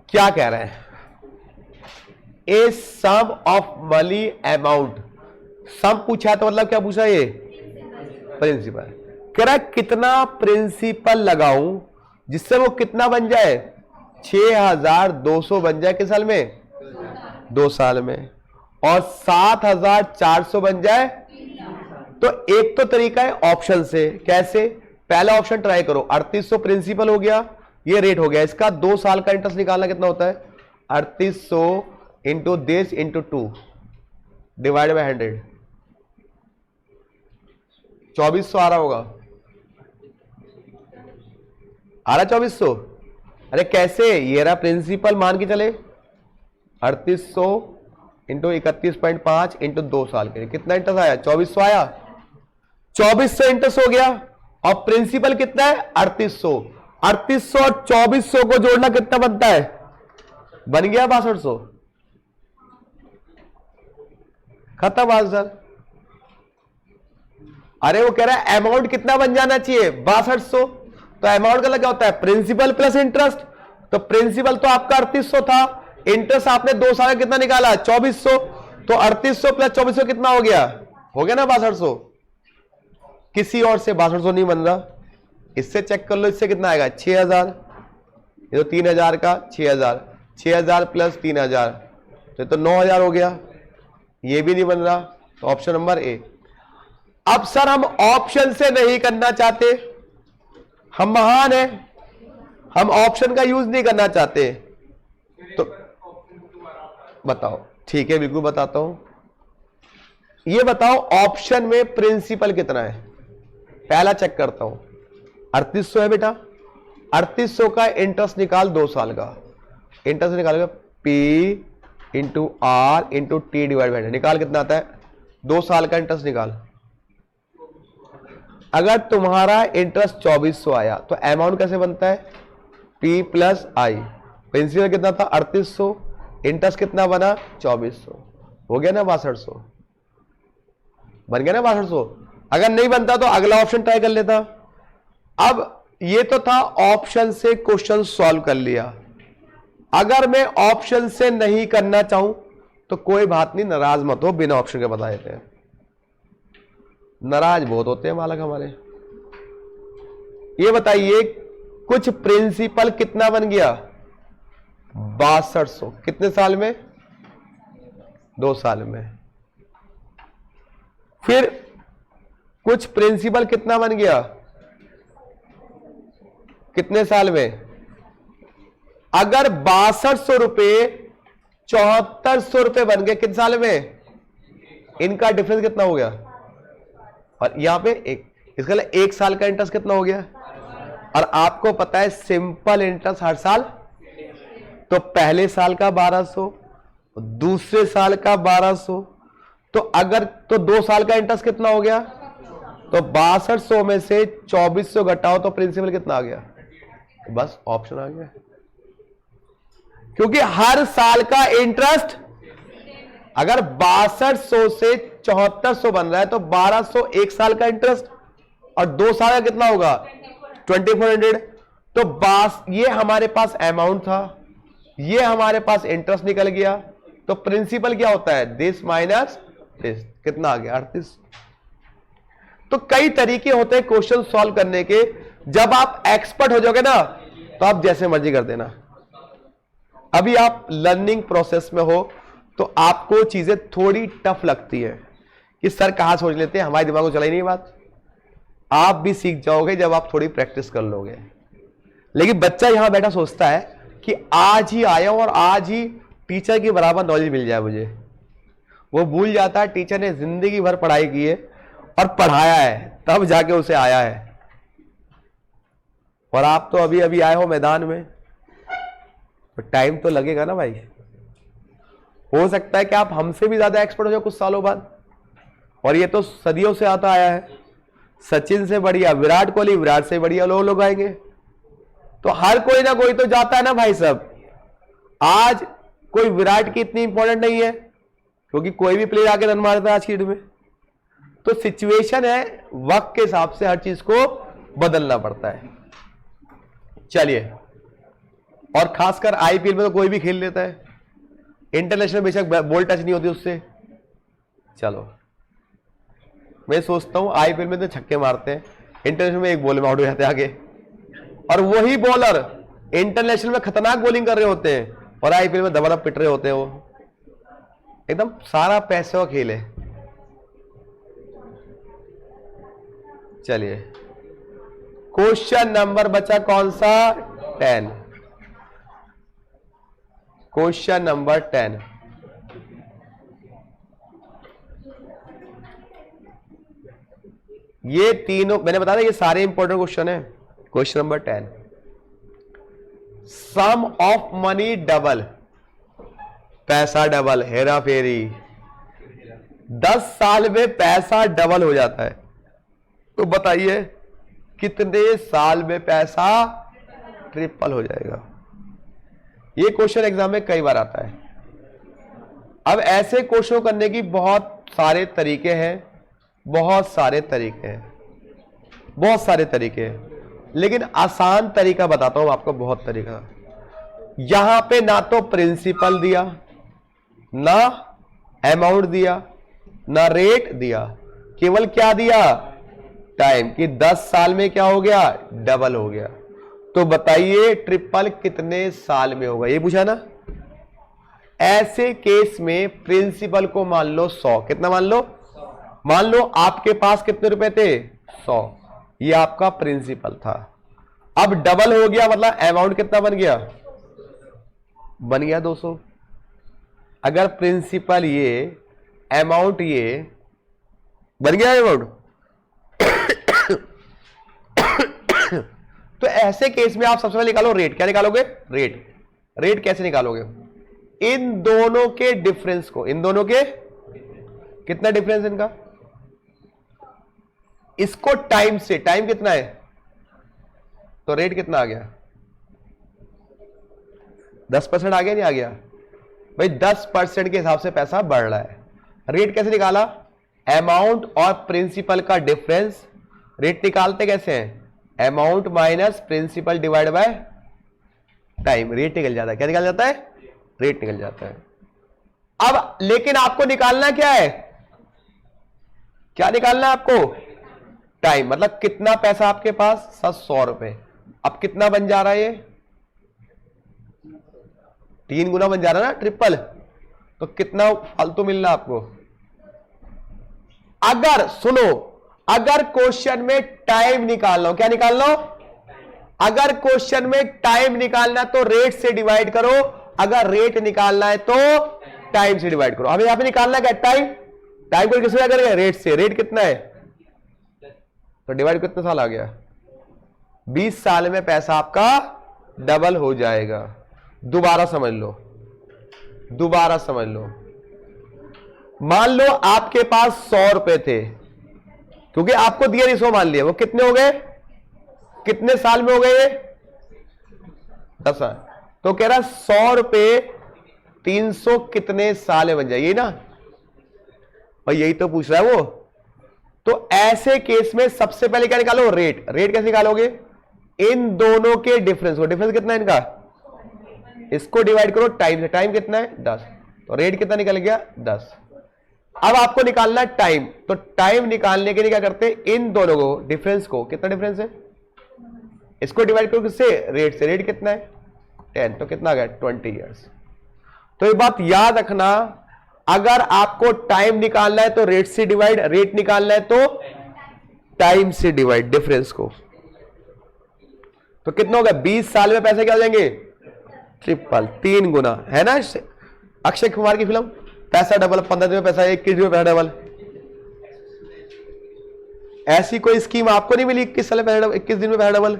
क्या कह रहे हैं? ए सम ऑफ मनी अमाउंट। सम पूछा तो मतलब क्या पूछा? ये प्रिंसिपल। कह रहा है कितना प्रिंसिपल लगाऊं जिससे वो कितना बन जाए 6,200 बन जाए किस साल में? 2 साल में। और 7,400 बन जाए। तो एक तो तरीका है ऑप्शन से। कैसे? पहला ऑप्शन ट्राई करो, 3800 प्रिंसिपल हो गया, ये रेट हो गया। इसका 2 साल का इंटरेस्ट निकालना कितना होता है? 3800 into this into 2 divide by 100, 2400 आ रहा होगा। आ रहा 2400? अरे कैसे? ये रहा प्रिंसिपल, मान के चले 3800 इंटू 31.5 इंटू 2 साल के लिए कितना इंटरेस्ट आया? 2400 आया। 2400 इंटरेस्ट हो गया और प्रिंसिपल कितना है? 3800। 3800 और 2400 को जोड़ना कितना बनता है? बन गया 6200। खत्म आंसर। अरे वो कह रहा है अमाउंट कितना बन जाना चाहिए? 6200। तो अमाउंट का क्या होता है? Principal plus interest. तो प्रिंसिपल तो आपका 3800 था, इंटरेस्ट आपने 2 साल का कितना निकाला? 2400। तो 3800 प्लस 2400 कितना हो गया? हो गया ना 6200। किसी और से 6200 नहीं बन रहा, इससे चेक कर लो, इससे कितना आएगा? 6000। ये तो 3000 का 6000, 6000 प्लस 3000 तो 9000 हो गया, ये भी नहीं बन रहा, तो ऑप्शन नंबर ए। अब सर हम ऑप्शन से नहीं करना चाहते, हम महान हैं, हम ऑप्शन का यूज नहीं करना चाहते, तो बताओ। ठीक है, बिल्कुल बताता हूं। ये बताओ ऑप्शन में प्रिंसिपल कितना है, पहला चेक करता हूं। 3800 है बेटा, 3800 का इंटरेस्ट निकाल 2 साल का, इंटरेस्ट निकालेगा P into R into T divide by, निकाल कितना आता है, 2 साल का इंटरेस्ट निकाल। अगर तुम्हारा इंटरेस्ट 2400 आया तो अमाउंट कैसे बनता है, P प्लस आई, प्रिंसिपल कितना था 3800, इंटरेस्ट कितना बना 2400, हो गया ना 6200, बन गया ना 6200। अगर नहीं बनता तो अगला ऑप्शन ट्राई कर लेता। अब ये तो था ऑप्शन से क्वेश्चन सॉल्व कर लिया, अगर मैं ऑप्शन से नहीं करना चाहूं तो कोई बात नहीं, नाराज मत हो, बिना ऑप्शन के बता देते हैं, नाराज बहुत होते हैं मालक हमारे। ये बताइए कुछ प्रिंसिपल कितना बन गया 6200, कितने साल में, 2 साल में। फिर कुछ प्रिंसिपल कितना बन गया, कितने साल में। अगर 6200 रुपए 7400 रुपए बन गए कितने साल में, इनका डिफरेंस कितना हो गया, और यहां पे इसका 1 साल का इंटरेस्ट कितना हो गया। और आपको पता है सिंपल इंटरेस्ट हर साल, तो पहले साल का 1200, दूसरे साल का 1200, तो अगर तो 2 साल का इंटरेस्ट कितना हो गया, तो 6200 में से 2400 घटाओ तो प्रिंसिपल कितना आ गया, बस ऑप्शन आ गया। क्योंकि हर साल का इंटरेस्ट, अगर 6200 से 7400 बन रहा है तो 1200 1 साल का इंटरेस्ट, और 2 साल का कितना होगा 2400। तो ये हमारे पास अमाउंट था, ये हमारे पास इंटरेस्ट निकल गया, तो प्रिंसिपल क्या होता है दिस माइनस दिस, कितना आ गया 38। तो कई तरीके होते हैं क्वेश्चन सॉल्व करने के, जब आप एक्सपर्ट हो जाओगे ना तो आप जैसे मर्जी कर देना। अभी आप लर्निंग प्रोसेस में हो तो आपको चीजें थोड़ी टफ लगती है कि सर कहां सोच लेते हैं, हमारे दिमाग को चला ही नहीं बात। आप भी सीख जाओगे जब आप थोड़ी प्रैक्टिस कर लोगे। लेकिन बच्चा यहां बैठा सोचता है कि आज ही आया हूं और आज ही टीचर के बराबर नॉलेज मिल जाए मुझे, वो भूल जाता है टीचर ने जिंदगी भर पढ़ाई की है और पढ़ाया है, तब जाके उसे आया है। और आप तो अभी अभी आए हो मैदान में, तो टाइम तो लगेगा ना भाई। हो सकता है कि आप हमसे भी ज्यादा एक्सपर्ट हो जाओ कुछ सालों बाद, और ये तो सदियों से आता आया है। सचिन से बढ़िया विराट कोहली, विराट से बढ़िया लोग आएंगे, तो हर कोई ना कोई तो जाता है ना भाई साहब। आज कोई विराट की इतनी इंपॉर्टेंट नहीं है, क्योंकि कोई भी प्लेयर आके रन मारता है आज की डेट में। तो सिचुएशन है, वक्त के हिसाब से हर चीज को बदलना पड़ता है। चलिए, और खासकर आईपीएल में तो कोई भी खेल लेता है, इंटरनेशनल बेशक बॉल टच नहीं होती उससे। चलो, मैं सोचता हूं आईपीएल में तो छक्के मारते हैं, इंटरनेशनल में एक बॉल में आउट हो जाते हैं आगे, और वही बॉलर इंटरनेशनल में खतरनाक बॉलिंग कर रहे होते हैं और आईपीएल में दबा पिट रहे होते हैं। वो एकदम सारा पैसे का खेल है। चलिए, क्वेश्चन नंबर बचा कौन सा 10, क्वेश्चन नंबर 10। ये तीनों मैंने बताया ये सारे इंपॉर्टेंट क्वेश्चन है। Question number 10, sum of money double, पैसा डबल, हेरा फेरी। 10 साल में पैसा डबल हो जाता है, तो बताइए कितने साल में पैसा ट्रिपल हो जाएगा। ये क्वेश्चन एग्जाम में कई बार आता है। अब ऐसे क्वेश्चन करने की बहुत सारे तरीके हैं, बहुत सारे तरीके हैं, बहुत सारे तरीके हैं, लेकिन आसान तरीका बताता हूं आपको। बहुत तरीका, यहां पे ना तो प्रिंसिपल दिया, ना अमाउंट दिया, ना रेट दिया, केवल क्या दिया टाइम, कि 10 साल में क्या हो गया डबल हो गया। तो बताइए ट्रिपल कितने साल में होगा, ये पूछा ना। ऐसे केस में प्रिंसिपल को मान लो 100, कितना मान लो, मान लो आपके पास कितने रुपए थे 100, ये आपका प्रिंसिपल था। अब डबल हो गया मतलब अमाउंट कितना बन गया, बन गया 200। अगर प्रिंसिपल ये अमाउंट ये बन गया अमाउंट तो ऐसे केस में आप सबसे पहले निकालो रेट। क्या निकालोगे, रेट कैसे निकालोगे, इन दोनों के डिफरेंस को, इन दोनों के कितना डिफरेंस इनका, इसको टाइम से, टाइम कितना है तो रेट कितना आ गया 10% आ गया, नहीं आ गया भाई, 10% के हिसाब से पैसा बढ़ रहा है। रेट कैसे निकाला, अमाउंट और प्रिंसिपल का डिफरेंस। रेट निकालते कैसे हैं, amount minus principal divide by time, rate निकल जाता है। क्या निकल जाता है, रेट निकल जाता है। अब लेकिन आपको निकालना क्या है, क्या निकालना है आपको, टाइम, मतलब कितना पैसा आपके पास 100 रुपए। अब कितना बन जा रहा है, ये 3 गुना बन जा रहा है ना ट्रिपल, तो कितना फालतू मिल रहा है आपको। अगर सुनो, अगर क्वेश्चन में टाइम निकाल लो, क्या निकाल लो, अगर क्वेश्चन में टाइम निकालना तो रेट से डिवाइड करो, अगर रेट निकालना है तो टाइम से डिवाइड करो। हमें यहां पे निकालना क्या, टाइम को किससे करेंगे, रेट से। रेट कितना है तो डिवाइड कितने साल आ गया, 20 साल में पैसा आपका डबल हो जाएगा। दोबारा समझ लो, दोबारा समझ लो, मान लो आपके पास 100 रुपए थे, क्योंकि आपको दिया नहीं 100 मान लिया, वो कितने हो गए, कितने साल में हो गए, 10 साल। तो कह रहा 100 रुपए 300 कितने साल में बन जाएगी ना, और यही तो पूछ रहा है वो। तो ऐसे केस में सबसे पहले क्या निकालो, रेट। रेट कैसे निकालोगे, इन दोनों के डिफरेंस को, डिफरेंस कितना है इनका, इसको डिवाइड करो टाइम से। टाइम कितना है 10, तो रेट कितना निकल गया 10। अब आपको निकालना है टाइम, तो टाइम निकालने के लिए क्या करते हैं, इन दोनों को डिफरेंस को, कितना डिफरेंस है, इसको डिवाइड करो किससे, रेट से। रेट कितना है 10, तो कितना आ गया 20 ईयर्स। तो ये बात याद रखना, अगर आपको टाइम निकालना है तो रेट से डिवाइड, रेट निकालना है तो टाइम से डिवाइड, डिफरेंस को। तो कितना होगा, 20 साल में पैसे क्या हो जाएंगे, ट्रिपल, 3 गुना, है ना अक्षय कुमार की फिल्म, पैसा डबल, 15 दिन में पैसा, 21 दिन में पैसा डबल। ऐसी कोई स्कीम आपको नहीं मिली 21 साल में पैसा डबल, 21 दिन में पैसा डबल।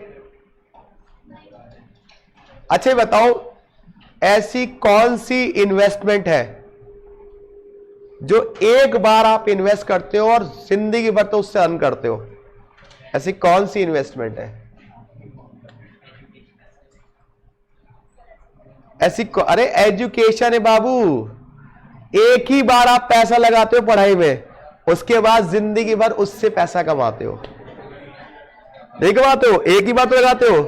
अच्छा बताओ, ऐसी कौन सी इन्वेस्टमेंट है जो एक बार आप इन्वेस्ट करते हो और जिंदगी भर तो उससे अर्न करते हो, ऐसी कौन सी इन्वेस्टमेंट है ऐसी, अरे एजुकेशन है बाबू, एक ही बार आप पैसा लगाते हो पढ़ाई में, उसके बाद जिंदगी भर उससे पैसा कमाते हो। नहीं कमाते हो, एक ही बार तो लगाते हो,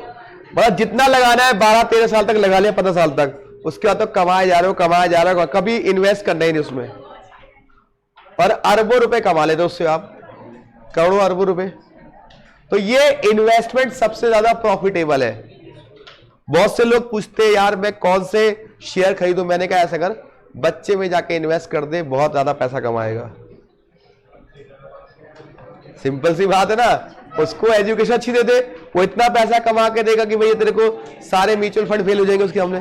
मतलब जितना लगाना है 12-13 साल तक लगा लिया, 15 साल तक, उसके बाद तो कमाए जा रहे हो, कमाए जा रहे हो, कभी इन्वेस्ट करना ही नहीं उसमें, और अरबों रुपए कमा लेते हो उससे आप, करोड़ों अरबों रुपए। तो ये इन्वेस्टमेंट सबसे ज्यादा प्रॉफिटेबल है। बहुत से लोग पूछते हैं यार मैं कौन से शेयर खरीदूं, मैंने कहा ऐसा कर, बच्चे में जाके इन्वेस्ट कर दे, बहुत ज्यादा पैसा कमाएगा। सिंपल सी बात है ना, उसको एजुकेशन अच्छी दे दे, वो इतना पैसा कमा के देगा कि भैया तेरे को सारे म्यूचुअल फंड फेल हो जाएंगे उसके हमने,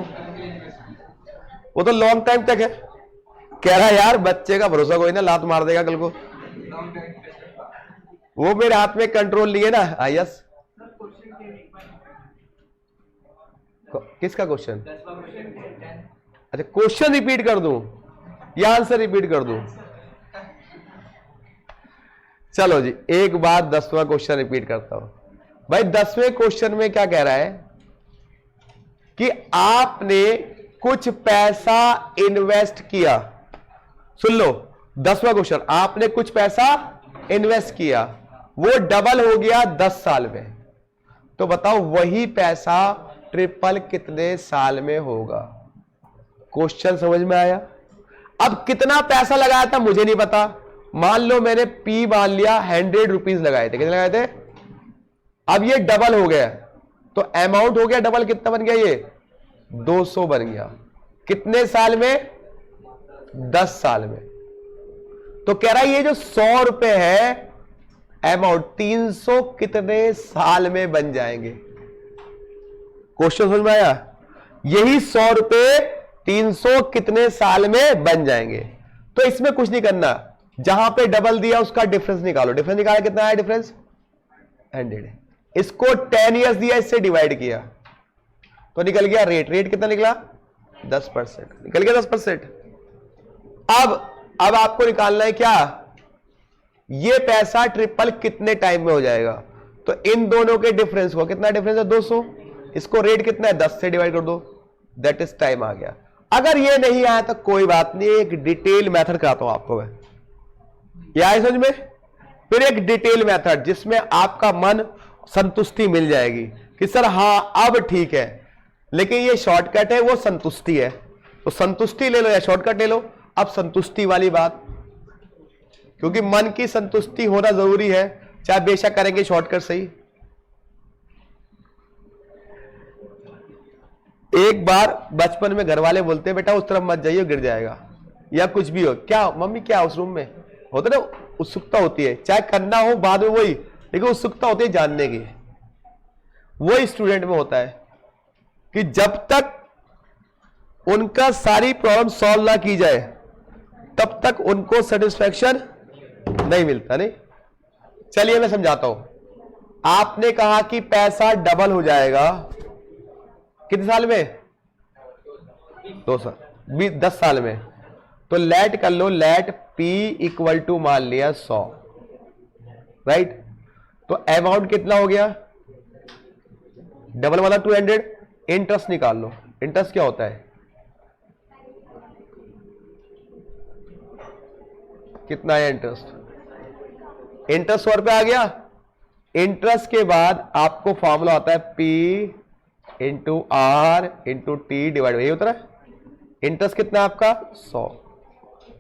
वो तो लॉन्ग टाइम तक है। कह रहा है यार बच्चे का भरोसा कोई ना, लात मार देगा कल को, वो मेरे हाथ में कंट्रोल नहीं है ना। यस, किसका क्वेश्चन, अच्छा क्वेश्चन रिपीट कर दूं या आंसर रिपीट कर दूं, चलो जी एक बार 10वां क्वेश्चन रिपीट करता हूं। भाई 10वें क्वेश्चन में क्या कह रहा है कि आपने कुछ पैसा इन्वेस्ट किया, सुन लो 10वां क्वेश्चन, आपने कुछ पैसा इन्वेस्ट किया, वो डबल हो गया 10 साल में, तो बताओ वही पैसा ट्रिपल कितने साल में होगा। क्वेश्चन समझ में आया। अब कितना पैसा लगाया था मुझे नहीं पता, मान लो मैंने पी मान लिया 100 रुपीज लगाए थे, कितने लगाए थे, अब ये डबल हो गया, तो अमाउंट हो गया डबल, कितना बन गया ये 200 बन गया। कितने साल में 10 साल में। तो कह रहा है ये जो 100 रुपए है अमाउंट 300 कितने साल में बन जाएंगे। क्वेश्चन समझ में आया? यही 100 रुपए 300 कितने साल में बन जाएंगे। तो इसमें कुछ नहीं करना, जहां पे डबल दिया उसका डिफरेंस निकालो। डिफरेंस निकाला, कितना है डिफरेंस 100। इसको 10 इयर्स दिया, इससे डिवाइड किया तो निकल गया रेट। रेट कितना निकला 10%, निकल गया 10%। अब आपको निकालना है क्या, ये पैसा ट्रिपल कितने टाइम में हो जाएगा। तो इन दोनों के डिफरेंस को, कितना डिफरेंस है 200, इसको रेट कितना है 10 से डिवाइड कर दो, दैट इज टाइम आ गया। अगर ये नहीं आया तो कोई बात नहीं, एक डिटेल मेथड कराता हूं आपको मैं, ये आए समझ में। फिर एक डिटेल मेथड जिसमें आपका मन संतुष्टि मिल जाएगी कि सर हां अब ठीक है, लेकिन ये शॉर्टकट है वो संतुष्टि है, तो संतुष्टि ले लो या शॉर्टकट ले लो। अब संतुष्टि वाली बात, क्योंकि मन की संतुष्टि होना जरूरी है, चाहे बेशक करेंगे शॉर्टकट सही। एक बार बचपन में घर वाले बोलते हैं बेटा उस तरफ मत जाइए गिर जाएगा, या कुछ भी हो, क्या मम्मी क्या उस रूम में होता ना, उत्सुकता होती है, चाहे करना हो बाद में वही, लेकिन उत्सुकता होती है जानने की। वही स्टूडेंट में होता है कि जब तक उनका सारी प्रॉब्लम सॉल्व ना की जाए तब तक उनको सेटिस्फैक्शन नहीं मिलता। नहीं, चलिए मैं समझाता हूं। आपने कहा कि पैसा डबल हो जाएगा कितने साल में 2 साल 10 साल में। तो लेट कर लो, लेट P इक्वल टू मान लिया 100, राइट। तो अमाउंट कितना हो गया डबल वाला 200। इंटरेस्ट निकाल लो, इंटरेस्ट क्या होता है, कितना है इंटरेस्ट, इंटरेस्ट 100 रुपये आ गया। इंटरेस्ट के बाद आपको फॉर्मूला आता है P into R into T divide, यही होता है। इंटरेस्ट कितना आपका 100,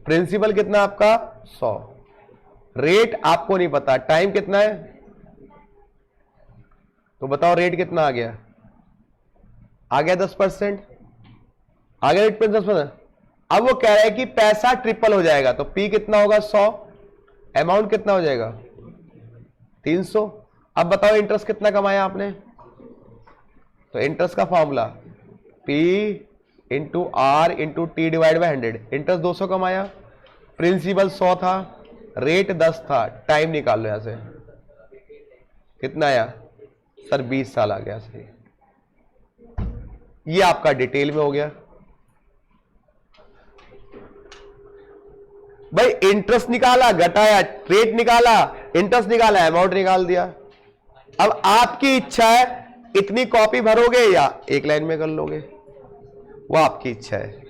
प्रिंसिपल कितना आपका 100, रेट आपको नहीं पता, टाइम कितना है, तो बताओ रेट कितना आ गया 10%, आ गया रेट पे 10%। अब वो कह रहा है कि पैसा ट्रिपल हो जाएगा, तो P कितना होगा 100, अमाउंट कितना हो जाएगा 300। अब बताओ इंटरेस्ट कितना कमाया आपने, तो इंटरेस्ट का formula P into R into T divide by 100। Interest 200 कमाया, प्रिंसिपल 100 था, रेट 10 था, टाइम निकाल लो यहां से, कितना आया सर 20 साल आ गया सही। ये आपका डिटेल में हो गया भाई। इंटरेस्ट निकाला, घटाया, रेट निकाला, इंटरेस्ट निकाला, अमाउंट निकाल दिया। अब आपकी इच्छा है इतनी कॉपी भरोगे या एक लाइन में कर लोगे, वो आपकी इच्छा है।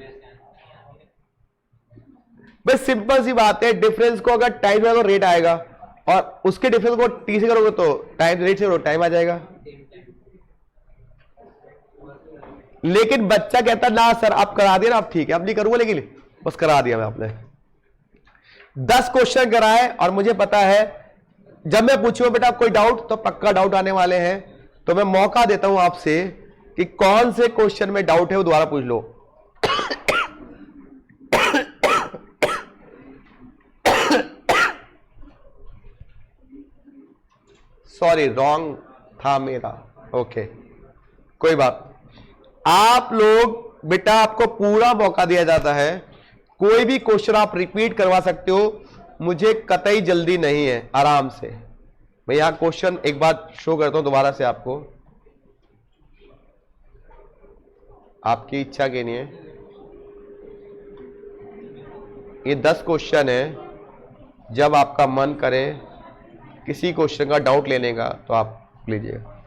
बस सिंपल सी बात है, डिफरेंस को अगर टाइम में रेट आएगा और उसके डिफरेंस को टी से करोगे तो टाइम, रेट से करोगे टाइम आ जाएगा। लेकिन बच्चा कहता ना सर आप करा दिया ना, आप ठीक है अब नहीं करूंगा, लेकिन बस करा दिया मैं आपने 10 क्वेश्चन कराए। और मुझे पता है जब मैं पूछूंगा बेटा कोई डाउट, तो पक्का डाउट आने वाले हैं, तो मैं मौका देता हूं आपसे कि कौन से क्वेश्चन में डाउट है वो दोबारा पूछ लो। सॉरी रॉन्ग था मेरा, ओके कोई बात। आप लोग बेटा आपको पूरा मौका दिया जाता है, कोई भी क्वेश्चन आप रिपीट करवा सकते हो, मुझे कतई जल्दी नहीं है, आराम से। मैं यहां क्वेश्चन एक बार शो करता हूं दोबारा से आपको, आपकी इच्छा के लिए। ये 10 क्वेश्चन है, जब आपका मन करे किसी क्वेश्चन का डाउट लेने का तो आप लीजिएगा।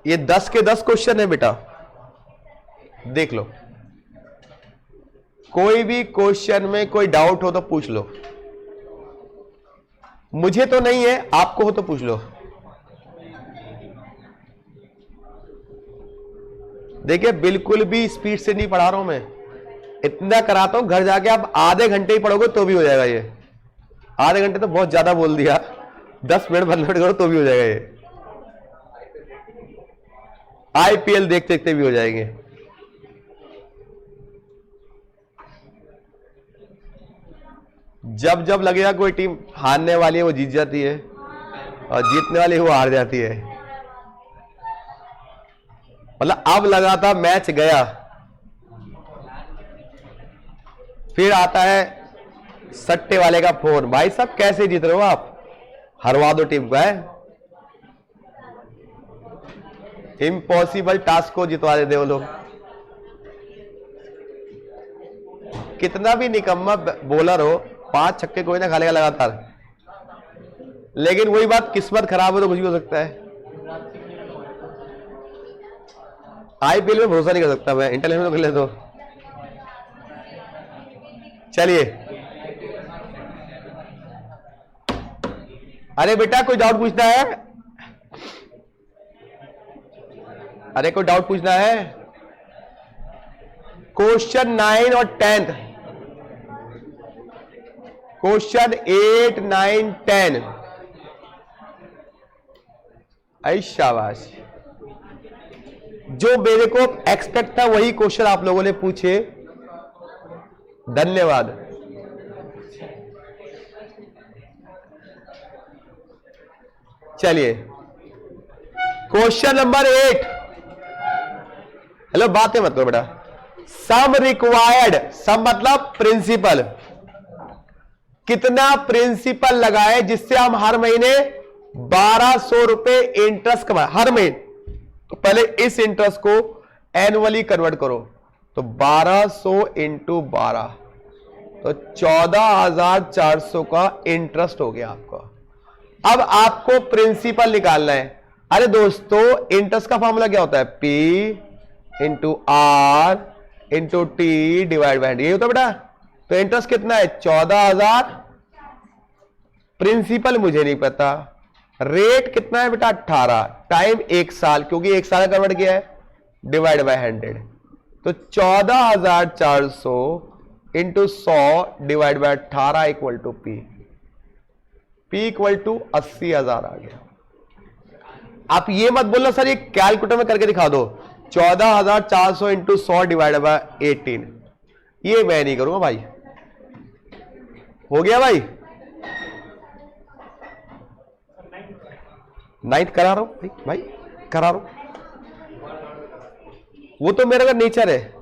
ये 10 के 10 क्वेश्चन है बेटा, देख लो। कोई भी क्वेश्चन में कोई डाउट हो तो पूछ लो, मुझे तो नहीं है, आपको हो तो पूछ लो। देखिए बिल्कुल भी स्पीड से नहीं पढ़ा रहा हूं मैं, इतना कराता हूं, घर जाके आप आधे घंटे ही पढ़ोगे तो भी हो जाएगा ये। आधे घंटे तो बहुत ज्यादा बोल दिया, 10 मिनट 15 मिनट करो तो भी हो जाएगा ये। आईपीएल देखते देखते भी हो जाएंगे। जब जब लगेगा कोई टीम हारने वाली है वो जीत जाती है, और जीतने वाली वो हार जाती है। मतलब अब लगा था मैच गया, फिर आता है सट्टे वाले का फोन, भाई साहब कैसे जीत रहे हो आप, हरवा दो टीम को। है इम्पॉसिबल टास्क को जितवा देते वो लोग। कितना भी निकम्मा बॉलर हो, 5 छक्के कोई ना खालेगा लगातार, लेकिन वही बात, किस्मत खराब हो तो कुछ भी हो सकता है। आईपीएल में भरोसा नहीं कर सकता मैं, इंटरनेशनल खेले तो। चलिए, अरे बेटा कोई डाउट पूछना है? अरे कोई डाउट पूछना है? क्वेश्चन 9 और 10, क्वेश्चन 8, 9, 10। आई शाबाश, जो मेरे को एक्सपेक्ट था वही क्वेश्चन आप लोगों ने पूछे, धन्यवाद। चलिए, क्वेश्चन नंबर 8। हेलो, बातें मत करो बेटा। सम रिक्वायर्ड, सम मतलब प्रिंसिपल, कितना प्रिंसिपल लगाए जिससे हम हर महीने 1200 रुपए इंटरेस्ट कमाए हर महीने। तो पहले इस इंटरेस्ट को एनुअली कन्वर्ट करो, तो 1200 इंटू 12, तो 14,400 का इंटरेस्ट हो गया आपका। अब आपको प्रिंसिपल निकालना है। अरे दोस्तों, इंटरेस्ट का फॉर्मूला क्या होता है? P into R into T divide by 100, ये होता है बेटा। तो इंटरेस्ट कितना है? 14,000। प्रिंसिपल मुझे नहीं पता। रेट कितना है बेटा? 18। टाइम 1 साल, क्योंकि 1 साल कन्वर्ट किया है, डिवाइड बाय 100। तो 14,400 into 100 divide by 18 equal to P equal to 80,000 आ गया। आप ये मत बोलना सर ये कैलकुलेटर में करके दिखा दो। 14,400 इंटू 100 डिवाइड बाय 18, ये मैं नहीं करूंगा भाई। हो गया भाई? 9th करा रहा हूं भाई, करा रहा हूं, वो तो मेरा का नेचर है।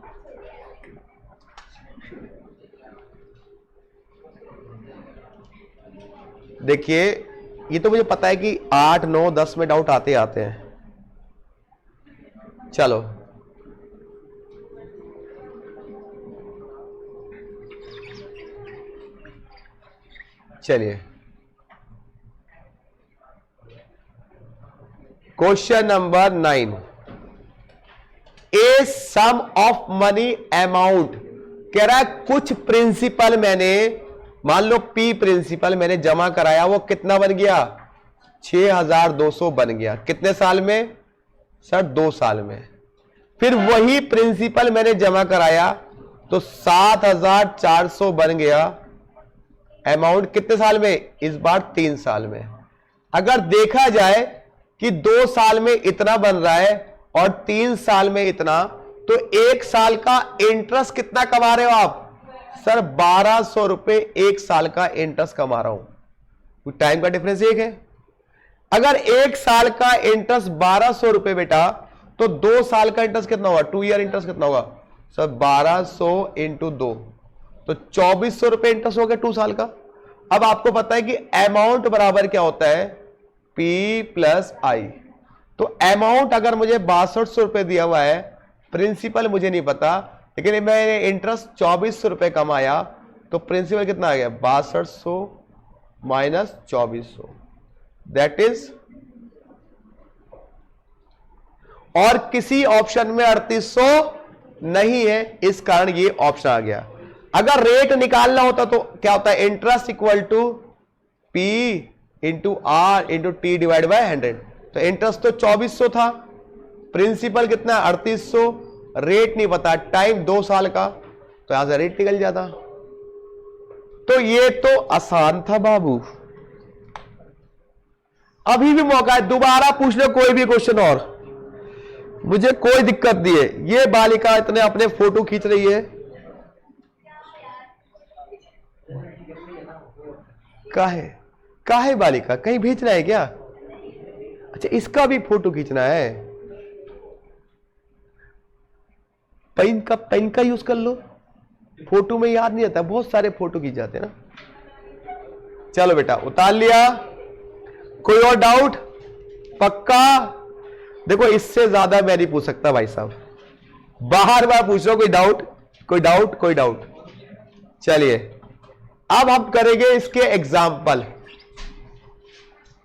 देखिए, ये तो मुझे पता है कि 8, 9, 10 में डाउट आते आते हैं। चलो, चलिए, question number 9। A sum of money amount, कह रहा है कुछ प्रिंसिपल मैंने, मान लो P प्रिंसिपल मैंने जमा कराया, वो कितना बन गया? 6,200 बन गया। कितने साल में सर? 2 साल में। फिर वही प्रिंसिपल मैंने जमा कराया तो 7,400 बन गया। अमाउंट कितने साल में? इस बार 3 साल में। अगर देखा जाए कि 2 साल में इतना बन रहा है और 3 साल में इतना, तो 1 साल का इंटरेस्ट कितना कमा रहे हो आप? सर 1,200 रुपए 1 साल का इंटरेस्ट कमा रहा हूं। टाइम का डिफरेंस एक है। अगर 1 साल का इंटरेस्ट 1,200 रुपए बेटा, तो 2 साल का इंटरेस्ट कितना होगा? 2 ईयर इंटरेस्ट कितना होगा सर? 1,200 इंटू 2, तो 2,400 रुपए इंटरेस्ट हो गया 2 साल का। अब आपको पता है कि अमाउंट बराबर क्या होता है? P plus I। तो अमाउंट अगर मुझे 6,200 रुपए दिया हुआ है, प्रिंसिपल मुझे नहीं पता, लेकिन मैंने इंटरेस्ट 2,400 रुपए कमाया, तो प्रिंसिपल कितना आ गया? 6,200 माइनस 2,400, दैट इज, और किसी ऑप्शन में 3,800 नहीं है, इस कारण ये ऑप्शन आ गया। अगर रेट निकालना होता तो क्या होता है? Interest equal to P into R into T divide by 100। तो इंटरेस्ट तो 2,400 था, प्रिंसिपल कितना? 3,800, रेट नहीं पता, टाइम 2 साल का, तो यहां से रेट निकल जाता। तो ये तो आसान था बाबू। अभी भी मौका है, दोबारा पूछ लो कोई भी क्वेश्चन और, मुझे कोई दिक्कत नहीं है। ये बालिका इतने अपने फोटो खींच रही है, काहे बालिका, कहीं भेजना है क्या? अच्छा, इसका भी फोटो खींचना है। पेन का यूज कर लो, फोटो में याद नहीं आता, बहुत सारे फोटो खींच जाते हैं ना। चलो बेटा, उतार लिया। कोई और डाउट? पक्का? देखो, इससे ज्यादा मैं नहीं पूछ सकता भाई साहब, बार बार पूछ रहा हूं। कोई डाउट? चलिए, अब हम करेंगे इसके एग्जाम्पल,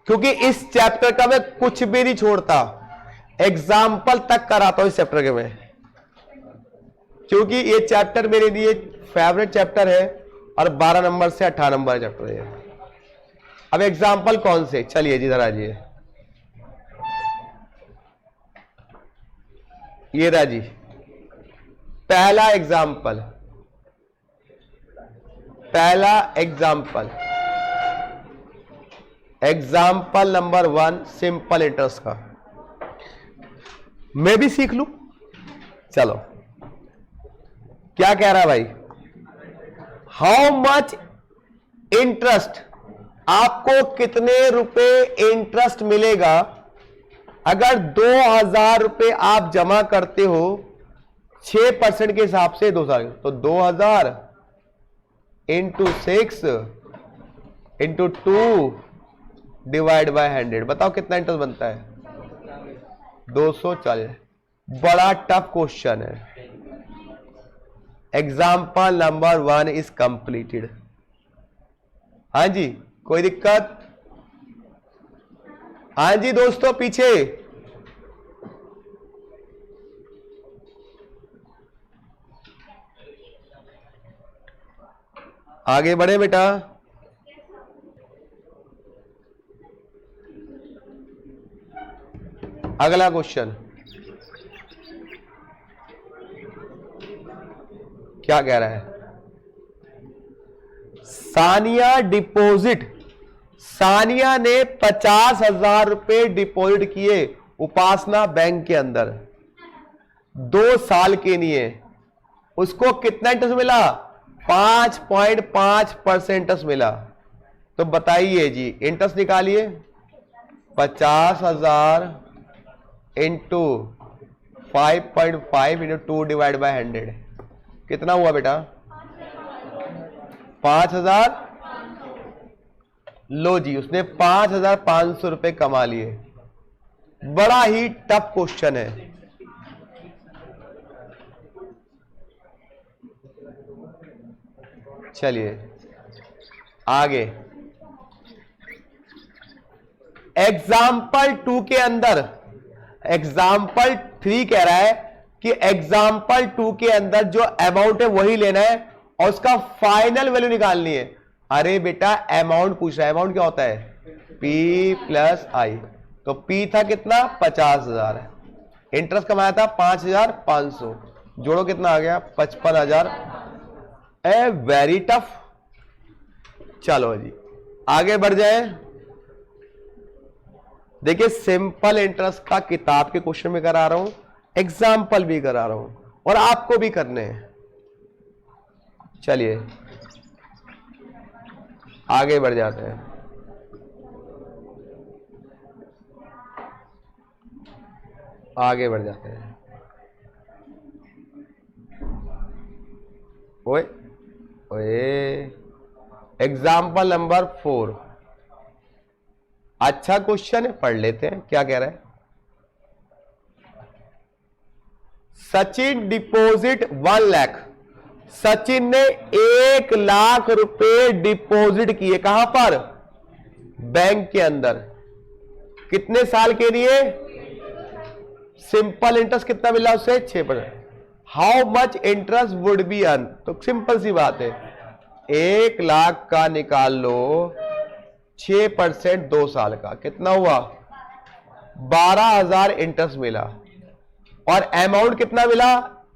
क्योंकि इस चैप्टर का मैं कुछ भी नहीं छोड़ता, एग्जाम्पल तक कराता हूं इस चैप्टर के मैं, क्योंकि ये चैप्टर मेरे लिए फेवरेट चैप्टर है और 12 नंबर से 18 नंबर चैप्टर है। अब एग्जाम्पल कौन से? चलिए जी जरा जी, ये रहा जी पहला एग्जाम्पल नंबर 1 सिंपल इंटरेस्ट का। मैं भी सीख लूं, चलो। क्या कह रहा है भाई? हाउ मच इंटरेस्ट, आपको कितने रुपए इंटरेस्ट मिलेगा अगर 2000 रुपए आप जमा करते हो 6% के हिसाब से 2 साल? तो 2000 इंटू 6 इंटू 2 डिवाइड बाय 100, बताओ कितना इंटरेस्ट बनता है? 240। बड़ा टफ क्वेश्चन है। Example number 1 is completed. हाँ जी, कोई दिक्कत? हाँ जी दोस्तों, पीछे आगे बढ़े बेटा। अगला क्वेश्चन क्या कह रहा है? सानिया ने 50,000 रुपए डिपॉजिट किए उपासना बैंक के अंदर 2 साल के लिए। उसको कितना इंटरेस्ट मिला? 5.5% इंटरेस्ट मिला। तो बताइए जी, इंटरेस्ट निकालिए। 50,000 इंटू 5.5 इंटू 2 डिवाइड बाय 100, कितना हुआ बेटा? 5,000। लो जी, उसने 5,500 रुपए कमा लिए। बड़ा ही टफ क्वेश्चन है। चलिए आगे, एग्जाम्पल 2 के अंदर एग्जाम्पल 3 कह रहा है कि एग्जाम्पल 2 के अंदर जो अमाउंट है वही लेना है और उसका फाइनल वैल्यू निकालनी है। अरे बेटा, अमाउंट पूछ रहा है। अमाउंट क्या होता है? P प्लस आई। तो P था कितना? 50,000। इंटरेस्ट कमाया था 5,500, जोड़ो कितना आ गया? 55,000। A very tough. चलो जी आगे बढ़ जाए। देखिए, सिंपल इंटरेस्ट का किताब के क्वेश्चन में करा रहा हूं, एग्जाम्पल भी करा रहा हूं और आपको भी करने हैं। चलिए आगे बढ़ जाते हैं। ओए एग्जाम्पल नंबर 4 अच्छा क्वेश्चन है, पढ़ लेते हैं क्या कह रहा है। सचिन डिपॉजिट 1 लाख। सचिन ने 1 लाख रुपए डिपॉजिट किए। कहां पर? बैंक के अंदर। कितने साल के लिए? सिंपल इंटरेस्ट कितना मिला उसे? 6%। How much interest would be earn? तो सिंपल सी बात है, 1 लाख का निकाल लो, 6% 2 साल का कितना हुआ? 12,000 इंटरेस्ट मिला। और अमाउंट कितना मिला?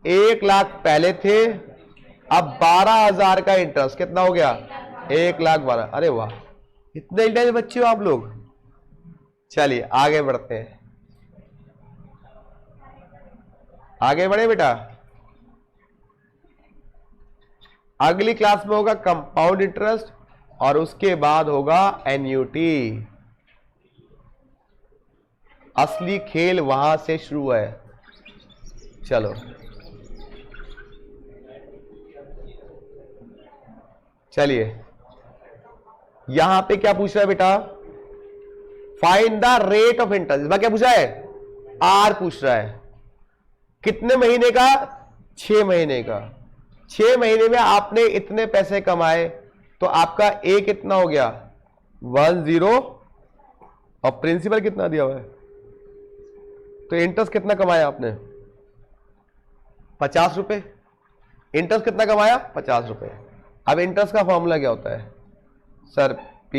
1 लाख पहले थे अब 12,000 का इंटरेस्ट कितना हो गया? 1,12,000। अरे वाह, इतने इंटेलिजेंट बच्चे हो आप लोग। चलिए आगे बढ़ते हैं, आगे बढ़े बेटा। अगली क्लास में होगा कंपाउंड इंटरेस्ट और उसके बाद होगा एन्युटी। असली खेल वहां से शुरू है। चलो चलिए, यहां पे क्या पूछ रहा है बेटा? Find the rate of interest. इसमें क्या पूछा है? आर पूछ रहा है। कितने महीने का? 6 महीने का। 6 महीने में आपने इतने पैसे कमाए, तो आपका ए कितना हो गया? 10। और प्रिंसिपल कितना दिया हुआ है? तो इंटरेस्ट कितना कमाया आपने? 50 रुपए। इंटरेस्ट कितना कमाया? 50 रुपए। अब इंटरेस्ट का फॉर्मूला क्या होता है sir? P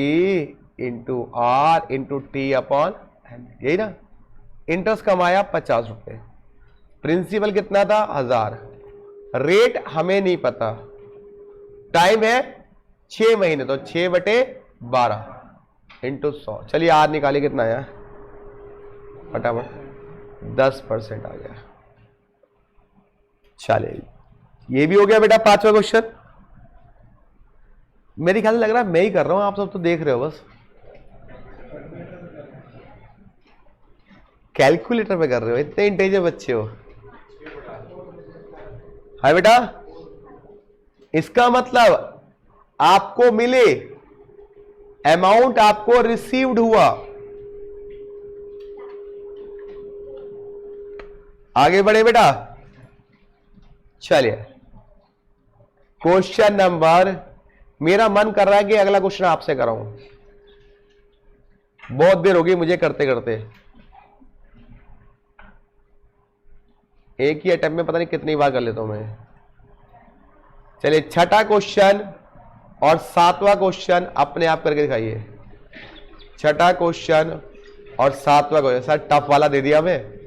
into R into T upon, यही ना। इंटरेस्ट कमाया 50 रुपए, प्रिंसिपल कितना था? 1000। रेट हमें नहीं पता, टाइम है 6 महीने, तो 6/12 इंटू 100। चलिए आर निकालिए, कितना आया फटाफट? 10% आ गया। चलिए ये भी हो गया बेटा 5वां क्वेश्चन। मेरी ख्याल से लग रहा है मैं ही कर रहा हूं, आप सब तो देख रहे हो बस। कैलकुलेटर पे कर रहे हो, इतने इंटेलिजेंट बच्चे हो। हाय बेटा, इसका मतलब आपको मिले, अमाउंट आपको रिसीव्ड हुआ। आगे बढ़े बेटा। चलिए क्वेश्चन नंबर, मेरा मन कर रहा है कि अगला क्वेश्चन आपसे कराऊं, बहुत देर होगी मुझे करते करते। एक ही अटेम्प्ट में पता नहीं कितनी बार कर लेता हूं मैं। चलिए 6ठा क्वेश्चन और 7वां क्वेश्चन अपने आप करके दिखाइए। 6ठा क्वेश्चन और 7वां क्वेश्चन। सर टफ वाला दे दिया हमें।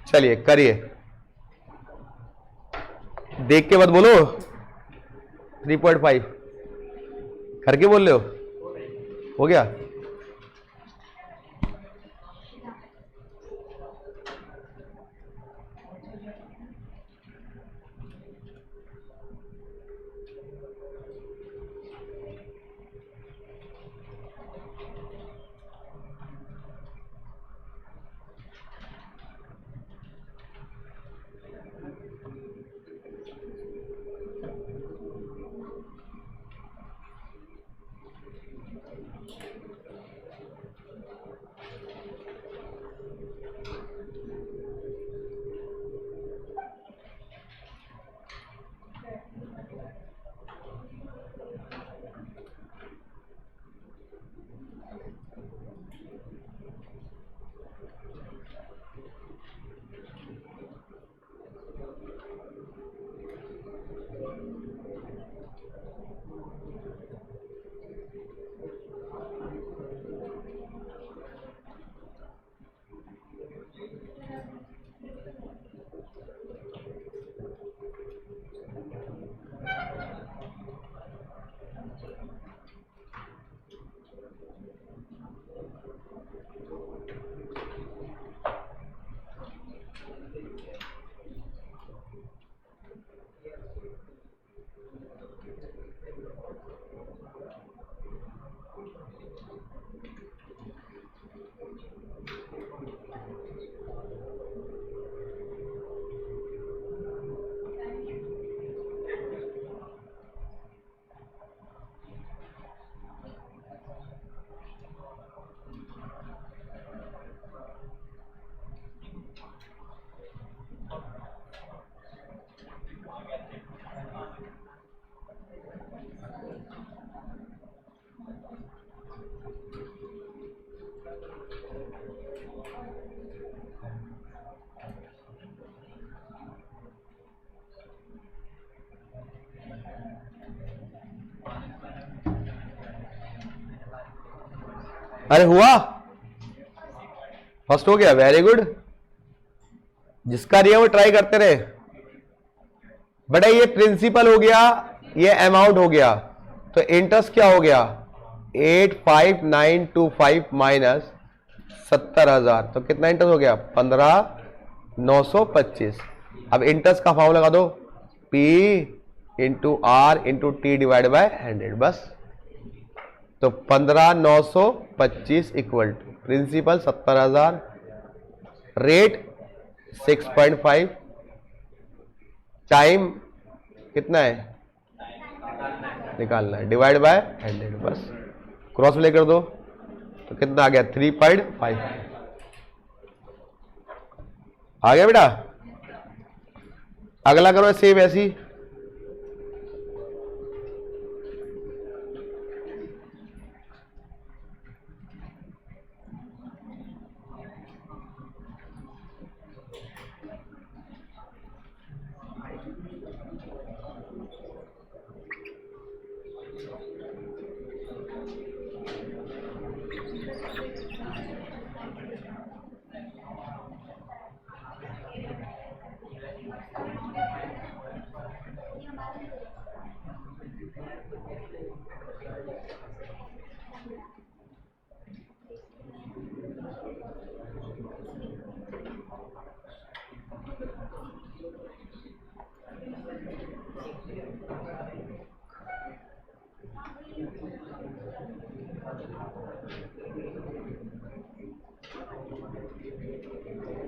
चलिए करिए, देख के मत बोलो। 3.5 करके बोल रहे हो गया? अरे हुआ? फर्स्ट हो गया, वेरी गुड। जिसका नहीं है वो ट्राई करते रहे बेटा। ये प्रिंसिपल हो गया, ये अमाउंट हो गया, तो इंटरेस्ट क्या हो गया 85925 माइनस 70,000, तो कितना इंटरेस्ट हो गया 15,925। अब इंटरेस्ट का फॉर्मूला लगा दो, P into R into T divide by 100 बस। तो 15,925 equal to principal 70,000, rate 6.5, time कितना है निकालना है, डिवाइड बाय 100 बस। क्रॉस लेकर दो तो कितना आ गया 3.5 आ गया बेटा। अगला करो सेम ऐसी।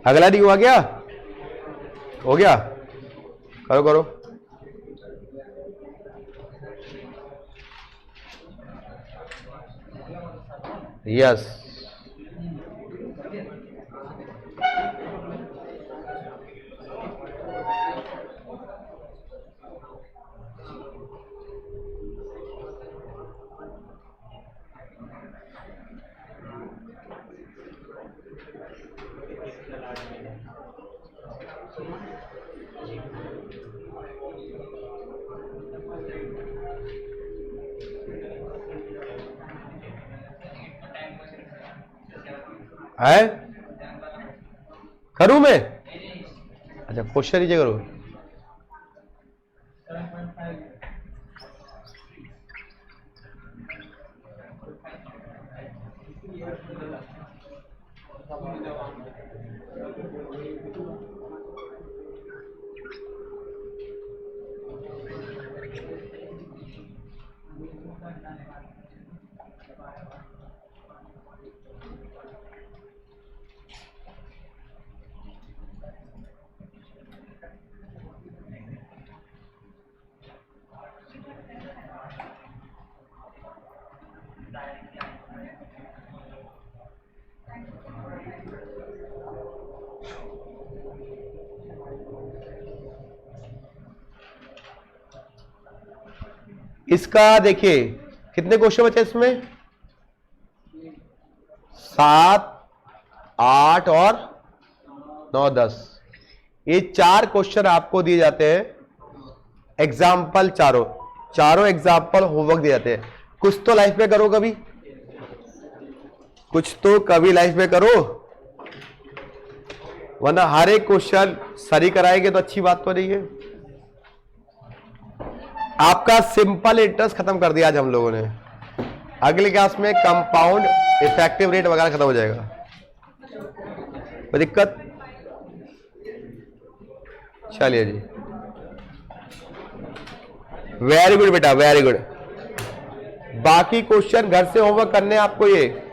अगला नहीं हुआ क्या, हो गया, करो करो। यस है, करूं मैं? अच्छा क्वेश्चन नीचे करो। इसका देखिए कितने क्वेश्चन बचे इसमें, 7, 8 और 9, 10। ये 4 क्वेश्चन आपको दिए जाते हैं, एग्जाम्पल चारों एग्जाम्पल होमवर्क दिए जाते हैं। कुछ तो लाइफ में करो, कभी कुछ तो कभी लाइफ में करो, वरना हर एक क्वेश्चन सही कराएंगे तो अच्छी बात तो नहीं है। आपका सिंपल इंटरेस्ट खत्म कर दिया आज हम लोगों ने। अगले क्लास में कंपाउंड इफेक्टिव रेट वगैरह खत्म हो जाएगा। कोई दिक्कत? चलिए जी, वेरी गुड बेटा, वेरी गुड। बाकी क्वेश्चन घर से होमवर्क करने आपको ये।